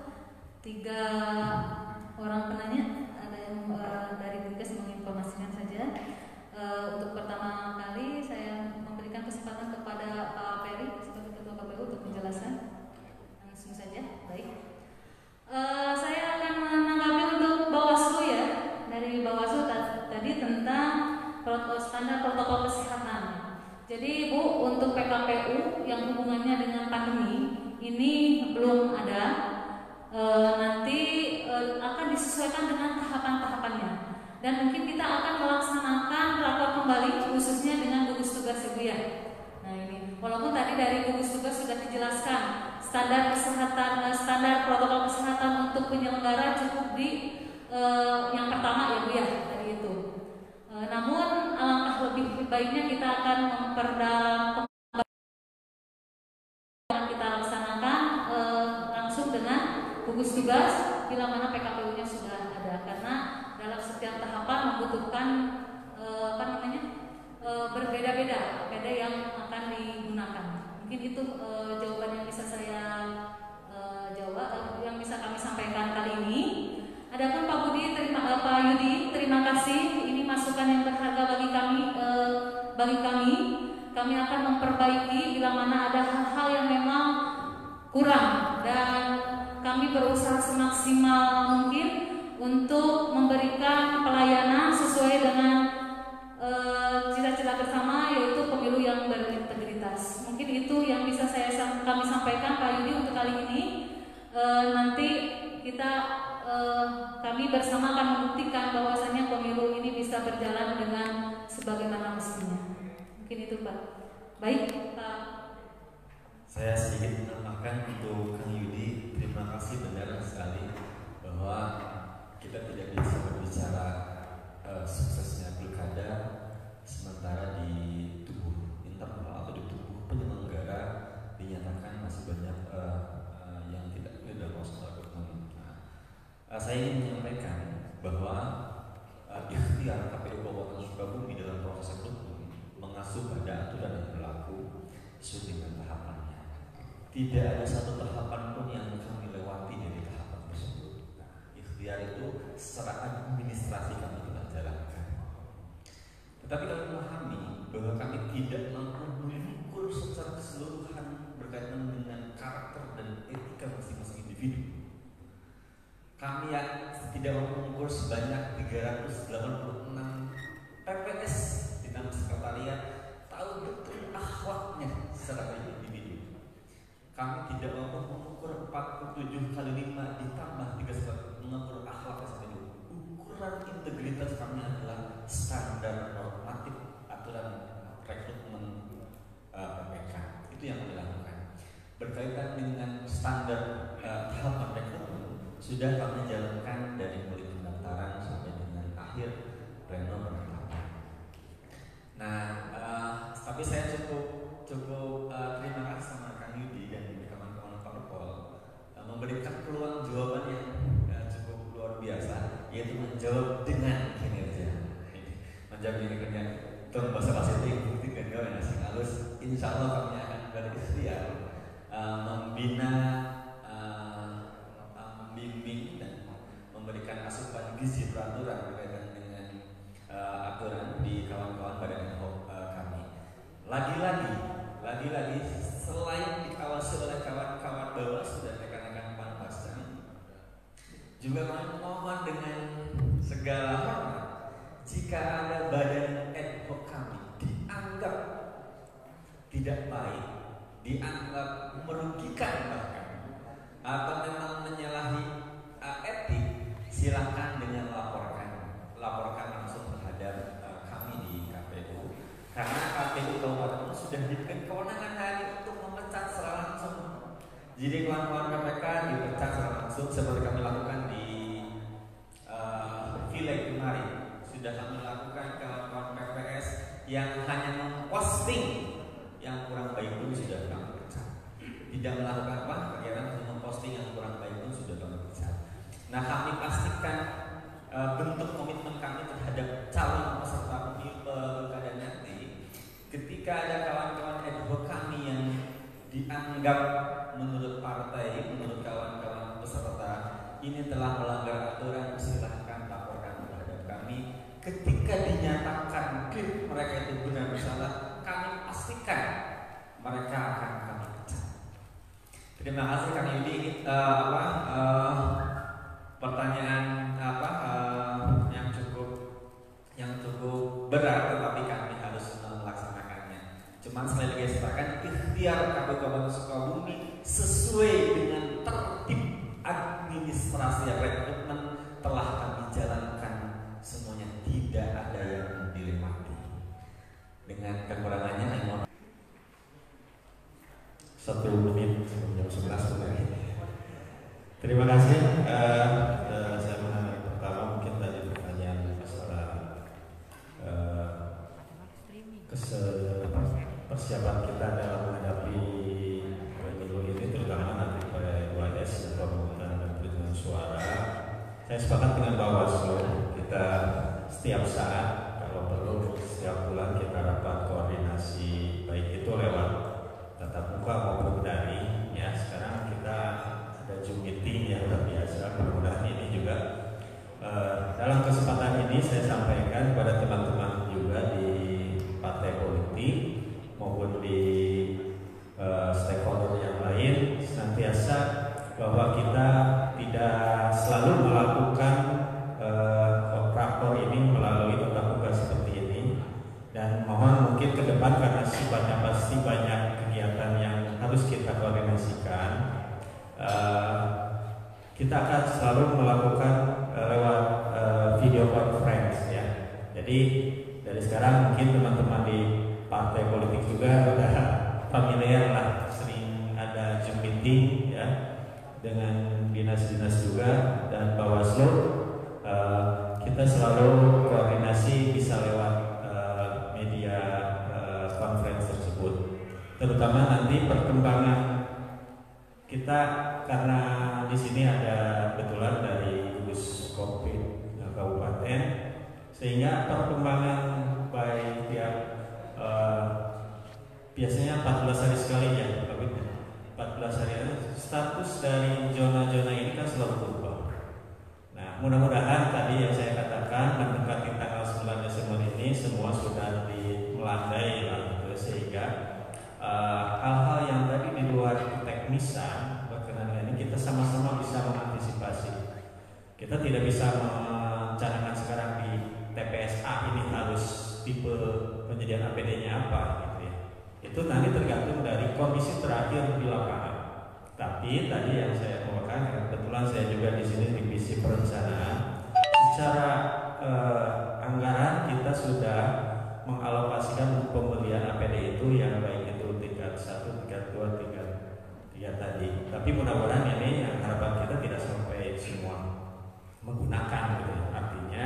3 orang penanya, ada yang dari Dinkes menginformasikan saja. Untuk pertama kali saya memberikan kesempatan kepada Pak Ferry sebagai Ketua KPU untuk penjelasan. Langsung saja. Baik. Saya akan menanggapi untuk Bawaslu ya. Dari Bawaslu tadi tentang standar protokol kesehatan. Jadi Bu, untuk PKPU yang hubungannya dengan pandemi ini belum ada. Nanti akan disesuaikan dengan tahapan-tahapannya. Dan mungkin kita akan melaksanakan rapor kembali khususnya dengan gugus tugas Ibu ya. Nah ini, walaupun tadi dari gugus tugas sudah dijelaskan standar kesehatan, standar protokol kesehatan untuk penyelenggara cukup di yang pertama ya Bu ya, tadi itu. Namun alangkah lebih baiknya kita akan memperdalam yang kita laksanakan langsung dengan gugus tugas bila mana PKPU-nya sudah ada, karena dalam setiap tahapan membutuhkan berbeda-beda APD yang akan digunakan. Mungkin itu jawaban yang bisa saya jawab, yang bisa kami sampaikan kali ini. Adapun Pak Yudi, terima kasih. Ini masukan yang berharga bagi kami. Kami akan memperbaiki bila mana ada hal-hal yang memang kurang, dan kami berusaha semaksimal mungkin untuk memberikan pelayanan sesuai dengan cita-cita bersama, yaitu pemilu yang berintegritas. Mungkin itu yang bisa kami sampaikan Pak Yudi untuk kali ini. Nanti kami bersama akan membuktikan bahwasanya pemilu ini bisa berjalan dengan sebagaimana mestinya. Mungkin itu Pak. Baik Pak. Saya sedikit menambahkan untuk Kang Yudi. Terima kasih, benar sekali bahwa kita tidak bisa berbicara suksesnya pilkada sementara di tubuh internal atau di tubuh penyelenggara dinyatakan masih banyak yang tidak lolos rekrutmen. Saya ingin menyampaikan bahwa ikhtiar KPU Kabupaten Sukabumi dalam proses rekrutmen mengacu pada aturan yang berlaku sesuai dengan tahapannya. Tidak ada satu tahapan pun yang kami lewati dari tahapan tersebut. Ikhtiar itu secara administrasi kami telah jalankan. Tetapi kami memahami bahwa kami tidak mampu mengukur secara keseluruhan berkaitan dengan karakter dan etika masing-masing individu. Kami yang tidak mampu mengukur sebanyak 386 PPS di dalam sekretariat tahu betul akhlaknya secara individu. Kami tidak mampu mengukur 47 kali 5 ditambah 350 akhlak SPDU. Ukuran integritas kami adalah standar normatif aturan rekrutmen PPK. Itu yang kami lakukan. Berkaitan dengan standar tahapan rekrutmen sudah kami jalankan dari mulai pendaftaran sampai dengan akhir pleno penetapan. Nah, tapi saya cukup terima kasih sama Kang Yudi dan kawan-kawan Parpol memberikan peluang jawaban yang cukup luar biasa, yaitu menjawab dengan kinerja. Menjawab dengan kinerja itu bahasa positif, tidak yang asing halus. Insya Allah kami akan berikhtiar membina, membimbing dan memberikan asupan gizi peraturan berkaitan dengan aturan di kawan-kawan badan ad hoc kami. Lagi-lagi selain dikawasi oleh kawan-kawan Bawaslu dan rekan-rekan Panwascam, juga kami mohon dengan segala hormat jika ada badan ad hoc kami dianggap tidak baik, dianggap merugikan bahkan, atau memang menyalahi etik, silakan dengan laporkan langsung terhadap kami di KPU. Karena KPU Kabupaten sudah diberikan kewenangan hari untuk memecat secara langsung. Jadi kawan-kawan KPK dipecat secara langsung seperti kami lakukan di Pileg kemarin. Sudah kami lakukan kawan-kawan PPS yang hanya memposting yang kurang baik pun sudah kami pecat. Tidak melakukan apa? Kegiatan memposting yang kurang baik pun sudah kami pecat. Nah, kami pastikan bentuk komitmen kami terhadap calon peserta pilkada nanti. Ketika ada kawan-kawan ad hoc kami yang dianggap menurut partai, menurut kawan-kawan peserta ini telah melanggar aturan, silahkan laporkan terhadap kami. Ketika dinyatakan mereka itu benar bersalah, kami pastikan mereka akan kami pecat. Terima kasih Kang Yudi. Pertanyaan yang cukup berat, tetapi kami harus melaksanakannya. Cuman sekali lagi saya katakan, ikhtiar KPU Kabupaten Sukabumi sesuai dengan tertib administrasi rekrutmen telah kami jalankan semuanya, tidak ada yang dilewati. Dengan kekurangannya, mohon 1 menit sebelum jam 11 lagi. Terima kasih. Saya mengenai pertama mungkin tadi pertanyaan masalah persiapan kita dalam menghadapi pemilu ini, terutama nanti pada 2S pemungutan dan perhitungan suara. Saya sepakat dengan Bawaslu, kita setiap saat kalau perlu setiap bulan kita rapat koordinasi, baik itu lewat tatap muka maupun daring. Ya, sekarang kita ada Zoom meeting yang luar biasa. Mudah-mudahan ini juga dalam kesempatan ini saya sampaikan kepada teman-teman juga di partai politik maupun di stakeholder yang lain, senantiasa bahwa kita tidak selalu melakukan rakor ini melalui tatap muka seperti ini, dan mohon mungkin ke depan karena sifatnya pasti banyak kegiatan yang harus kita koordinasikan, kita akan selalu melakukan lewat video conference ya. Jadi dari sekarang mungkin teman-teman di partai politik juga sudah familiar lah, sering ada Zoom meeting ya dengan dinas-dinas juga dan Bawaslu. Kita selalu koordinasi bisa lewat media conference tersebut, terutama nanti perkembangan kita, karena di sini ada kebetulan dari gugus Covid Kabupaten, sehingga perkembangan baik tiap biasanya 14 hari sekali ya, 14 hari status dari zona-zona ini kan selalu berubah. Nah, mudah-mudahan tadi yang saya katakan mendekati tanggal 9 Desember ini semua sudah melandai lah, sehingga hal-hal yang tadi di luar teknisan berkenaan dengan ini kita sama-sama bisa mengantisipasi. Kita tidak bisa mencanangkan sekarang di TPSA ini harus tipe penyediaan APD-nya apa gitu ya. Itu nanti tergantung dari kondisi terakhir di lapangan. Tapi tadi yang saya bawakan, kebetulan saya juga di sini divisi perencanaan. Secara anggaran kita sudah mengalokasikan untuk pembelian APD itu yang baik itu tingkat 1, tingkat 2, tingkat 3 tadi. Tapi mudah-mudahan ini yang harapan kita tidak sampai semua menggunakan gitu ya. Artinya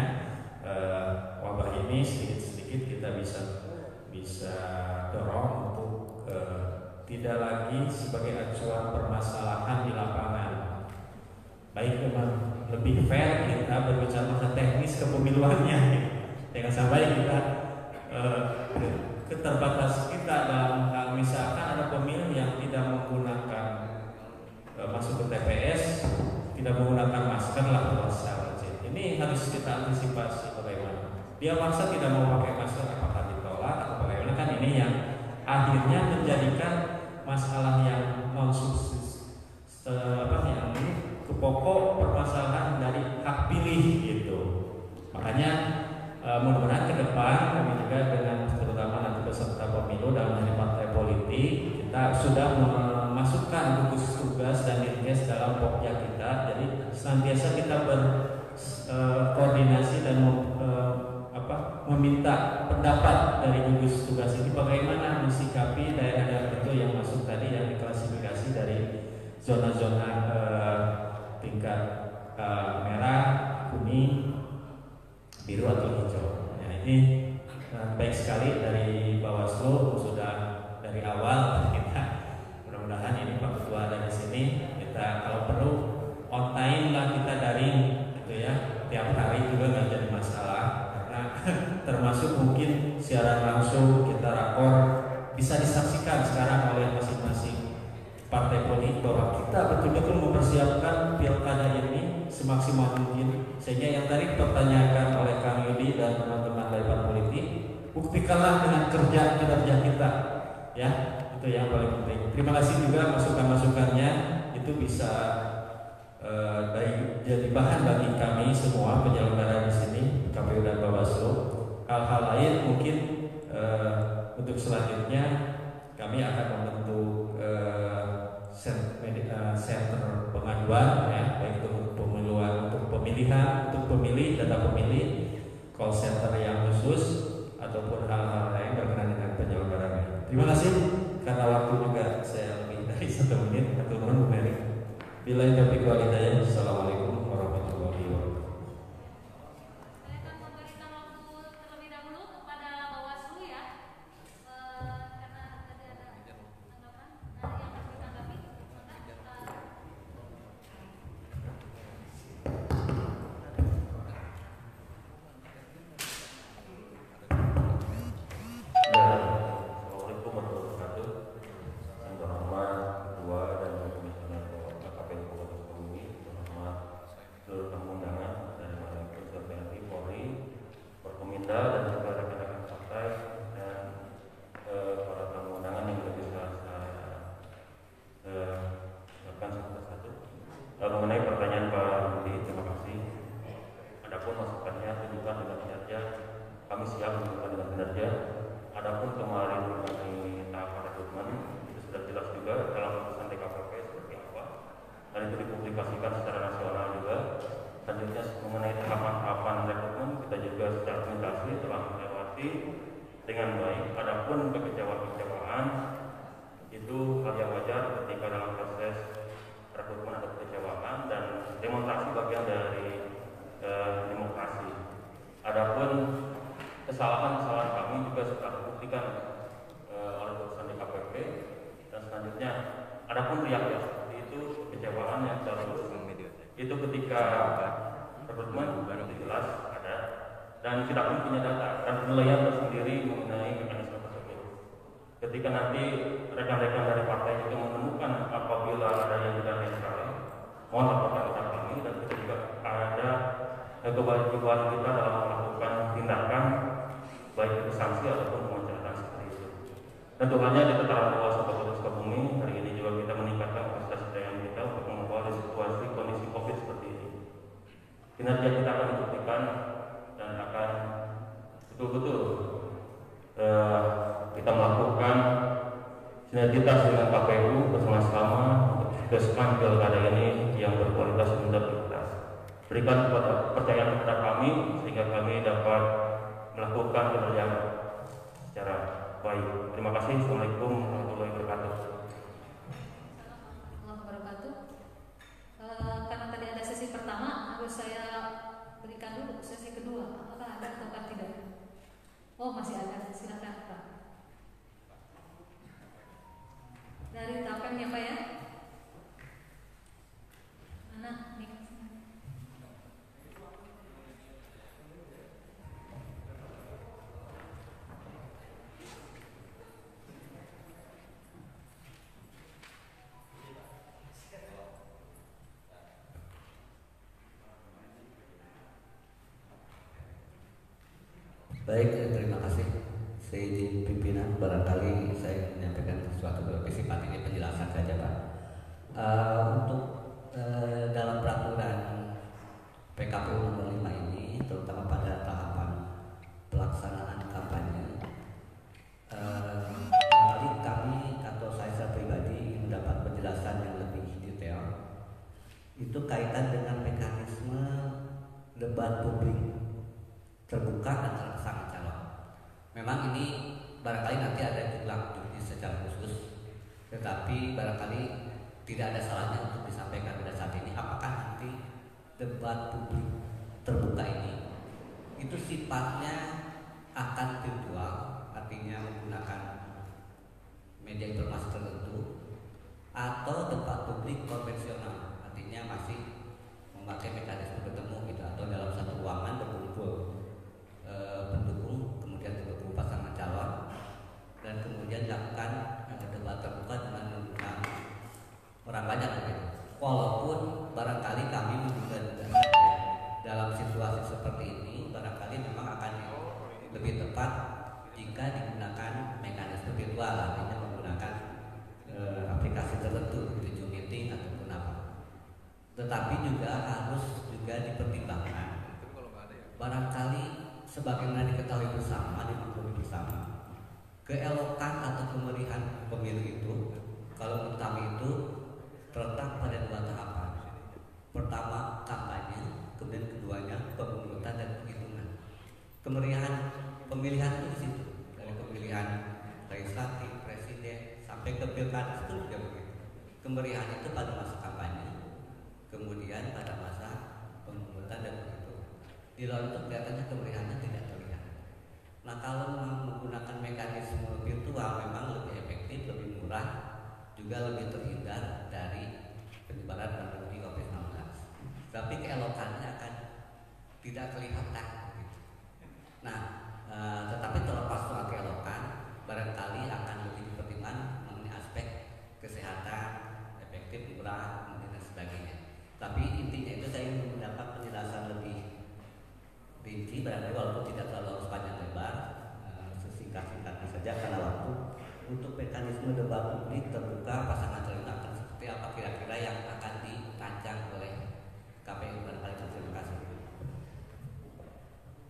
wabah ini sedikit-sedikit kita bisa dorong untuk tidak lagi sebagai acuan permasalahan di lapangan. Baik, memang lebih fair kita berbicara tentang teknis kepemiluannya. Jangan sampai kita keterbatasan kita dalam hal misalkan ada pemilih yang tidak menggunakan masuk ke TPS, tidak menggunakan masker lah puasa. Ini harus kita antisipasi bagaimana. Dia maksa tidak mau pakai masker, apakah ditolak atau bagaimana? Kan ini yang akhirnya menjadikan masalah yang non subsist yang pokok permasalahan dari hak pilih gitu. Makanya mudah-mudahan ke depan kami juga dengan terutama nanti peserta pemilu dalam hal partai politik kita sudah memasukkan gugus tugas dan dinkes dalam pokja kita. Jadi senantiasa kita berkoordinasi dan meminta pendapat dari gugus tugas ini bagaimana mensikapi daerah-daerah itu yang masuk tadi yang diklasifikasi dari zona-zona tingkat merah, kuning, biru atau hijau. Nah, ini baik sekali dari Bawaslu sudah dari awal kita. Mudah-mudahan ini Pak Ketua ada di sini. Kita kalau perlu on time lah kita daring gitu ya. Tiap hari juga nggak jadi masalah karena termasuk mungkin siaran langsung kita rakor bisa disaksikan sekarang oleh masing-masing partai politik bahwa kita betul-betul mempersiapkan pilkada ini semaksimal mungkin. Sehingga yang tadi dipertanyakan oleh Kang Yudi dan teman-teman dari partai politik, buktikanlah dengan kinerja kita, ya itu yang paling penting. Terima kasih juga masukan-masukannya, itu bisa jadi bahan bagi kami semua penyelenggara di sini, KPU dan Bawaslu. Hal-hal lain mungkin untuk selanjutnya kami akan membentuk center pengaduan ya, baik untuk pemiluan, untuk pemilihan, untuk pemilih, data pemilih, call center yang khusus ataupun hal-hal lain berkenaan dengan penyelenggaraan. Terima kasih karena waktu juga saya lebih dari 1 menit. Atur nuhun Bu Mary. Billahi taufiq wal hidayah. Assalamualaikum warahmatullahi wabarakatuh. Saya akan memberikan waktu terlebih dahulu kepada Bawaslu ya, karena tadi ada tanggapan yang harus ditanggapi. Assalamualaikum warahmatullahi wabarakatuh. Yang terhormat Ketua dan Komisioner KPU Kabupaten Sukabumi, terhormat seluruh tamu undangan dari Unsur TNI, Polri, Forkominda dan juga rekan-rekan partai dan para tamu undangan yang juga bisa saya lakukan satu persatu. Mengenai pertanyaan Pak Budi, terima kasih. Adapun masukannya tunjukkan dengan kinerja, kami siap menunjukkan dengan kinerja. Adapun kemarin mengenai tahapan rekrutmen itu sudah jelas juga dalam putusan DKPP seperti apa, dan itu dipublikasikan secara nasional juga. Selanjutnya mengenai tahapan-tahapan rekrutmen kita juga secara administrasi telah melewati dengan baik. Adapun kekecewaan itu hal yang wajar ketika dalam proses rekrutmen ada kekecewaan dan demonstrasi bagian dari demokrasi. Adapun kesalahan-kesalahan kami juga sudah dibuktikan oleh putusan DKPP, dan selanjutnya adapun riak-riak seperti itu, kekecewaan yang terus itu ketika rekrutmen jelas ada dan kita pun punya data dan penilaian tersendiri mengenai mekanisme tersebut. Ketika nanti rekan-rekan dari partai juga menemukan apabila ada yang tidak netral, mohon laporkan kepada kami, dan kita juga ada kewajiban kita dalam melakukan tindakan baik itu sanksi ataupun pemecatan seperti itu. Tentu hanya di tataran Bawaslu Kabupaten Sukabumi hari ini juga kita meningkatkan kapasitas SDM kita untuk mengawal situasi kondisi COVID seperti ini. Kinerja kita akan dibuktikan dan akan betul-betul kita melakukan sinergitas dengan KPU bersama-sama untuk mensukseskan pilkada ini yang berkualitas dan berintegritas. Berikan kepercayaan kepada kami sehingga kami dapat melakukan pekerjaan secara baik. Terima kasih. Assalamualaikum warahmatullahi wabarakatuh. Karena tadi ada sesi pertama, harus saya berikan dulu sesi kedua. Apakah ada atau tidak? Oh, masih ada. Silakan Pak. Dari Tapen ya Pak ya. Mana nih? Baik, terima kasih. Saya izin pimpinan, barangkali saya menyampaikan sesuatu lebih sifat ini penjelasan saja Pak. Untuk dalam peraturan PKPU nomor 5 ini, terutama pada tahapan pelaksanaan kampanye, kami atau saya pribadi ingin mendapat penjelasan yang lebih detail. Itu kaitan dengan mekanisme debat publik terbuka antara pasangan calon. Memang ini barangkali nanti ada jumlah juri secara khusus, tetapi barangkali tidak ada salahnya untuk disampaikan pada saat ini apakah nanti debat publik terbuka ini itu sifatnya akan virtual, artinya menggunakan media informasi tertentu, atau debat publik konvensional, artinya masih memakai mekanisme bertemu gitu, atau dalam satu ruangan berkumpul pendukung, kemudian pendukung pasangan calon, dan kemudian dilakukan debat terbuka dengan menggunakan orang banyak begitu. Walaupun barangkali kami menduga dalam situasi seperti ini barangkali memang akan lebih tepat jika digunakan mekanisme virtual, artinya menggunakan aplikasi tertentu, Zoom meeting ataupun apa. Tetapi juga harus dipertimbangkan barangkali sebagaimana diketahui bersama, dimaklumi bersama, keelokan atau kemerihan pemilu itu, kalau menurut kami itu terletak pada dua tahapan. Pertama kampanye, kemudian keduanya pemungutan dan penghitungan. Kemerihan pemilihan itu di situ, dari pemilihan legislatif, presiden sampai ke pilkada itu juga begitu. Kemerihan itu pada masa kampanye, kemudian pada masa pemungutan dan penghitungan. Di luar itu kelihatannya kemerihannya tidak terlihat. Nah, kalau menggunakan mekanisme virtual memang lebih efektif, lebih murah, juga lebih terhindar dari penyebaran pandemi COVID-19. Tapi keelokannya akan tidak kelihatan. Nah, tetapi terlepas soal keelokan, barangkali akan lebih dipertimbangkan mengenai aspek kesehatan, efektif, murah, dan sebagainya. Tapi intinya itu saya ingin mendapat penjelasan lebih rinci, barangkali walaupun tidak terlalu panjang lebar, sesingkat-singkatnya saja karena waktu. Untuk mekanisme debat publik terbuka pasangan calon akan seperti apa kira-kira yang akan dirancang oleh KPU barangkali. Terima kasih.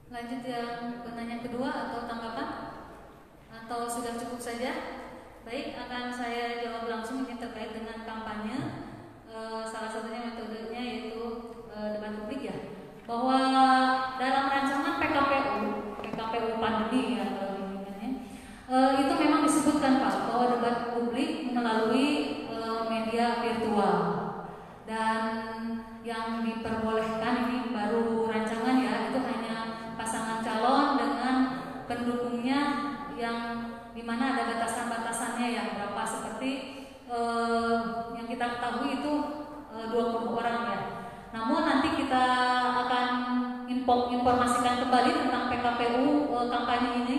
Lanjut yang pertanyaan kedua atau tanggapan, atau sudah cukup saja? Baik, akan saya jawab langsung ini terkait dengan kampanye. Salah satunya metodenya yaitu debat publik ya. Bahwa dalam rancangan PKPU pandemi ya, itu memang disebutkan Pak bahwa debat publik melalui media virtual, dan yang diperbolehkan ini baru rancangan ya, itu hanya pasangan calon dengan pendukungnya yang dimana ada batasan-batasannya ya, berapa seperti yang kita ketahui itu 20 orang ya. Namun nanti kita akan informasikan kembali tentang PKPU kampanye ini,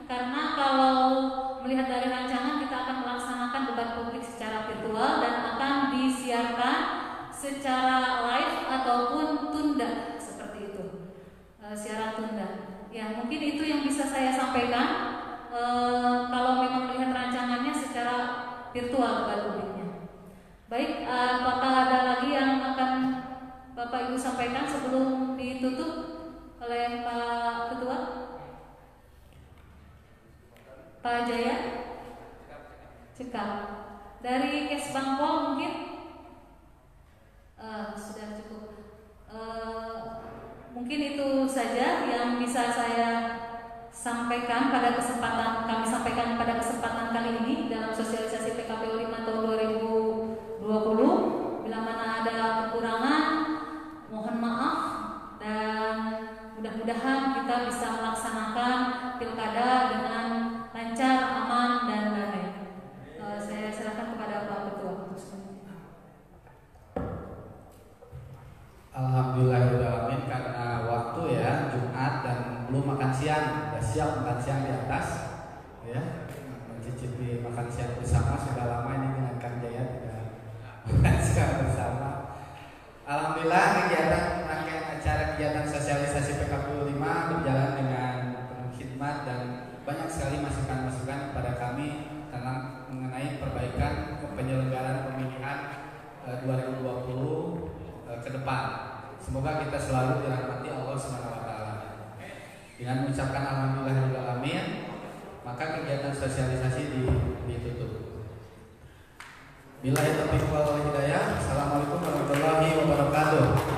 karena kalau melihat dari rancangan kita akan melaksanakan debat publik secara virtual dan akan disiarkan secara live ataupun tunda seperti itu, siaran tunda. Ya mungkin itu yang bisa saya sampaikan. Kalau memang melihat rancangannya secara virtual debat publiknya. Baik, apakah ada lagi yang akan Bapak Ibu sampaikan sebelum ditutup oleh Pak Ketua? Pak Jaya? Cekal. Dari Kesbangpol mungkin Mungkin itu saja yang bisa saya sampaikan pada kesempatan kali ini dalam sosialisasi PKPU 5 tahun 2020. Bila mana ada kekurangan, mohon maaf, dan mudah-mudahan kita bisa melaksanakan pilkada dengan lancar, aman, dan damai. Saya serahkan kepada Pak Ketua. Alhamdulillahirrahmanirrahim, karena waktu ya Jumat dan belum makan siang, sudah siap makan siang di atas, ya mencicipi makan siang bersama. Sudah lama ini dengan Kang Jaya tidak makan siang bersama. Alhamdulillah kegiatan rangkaian acara kegiatan sosialisasi PKPU 5 berjalan dengan penuh khidmat dan banyak sekali masukan-masukan kepada kami tentang mengenai perbaikan penyelenggaraan pemilihan 2020 ke depan. Semoga kita selalu dirahmati Allah SWT. Dengan mengucapkan alhamdulillahirrahmanirrahim, maka kegiatan sosialisasi ditutup. Billahi taufiq wal hidayah. Assalamualaikum warahmatullahi wabarakatuh.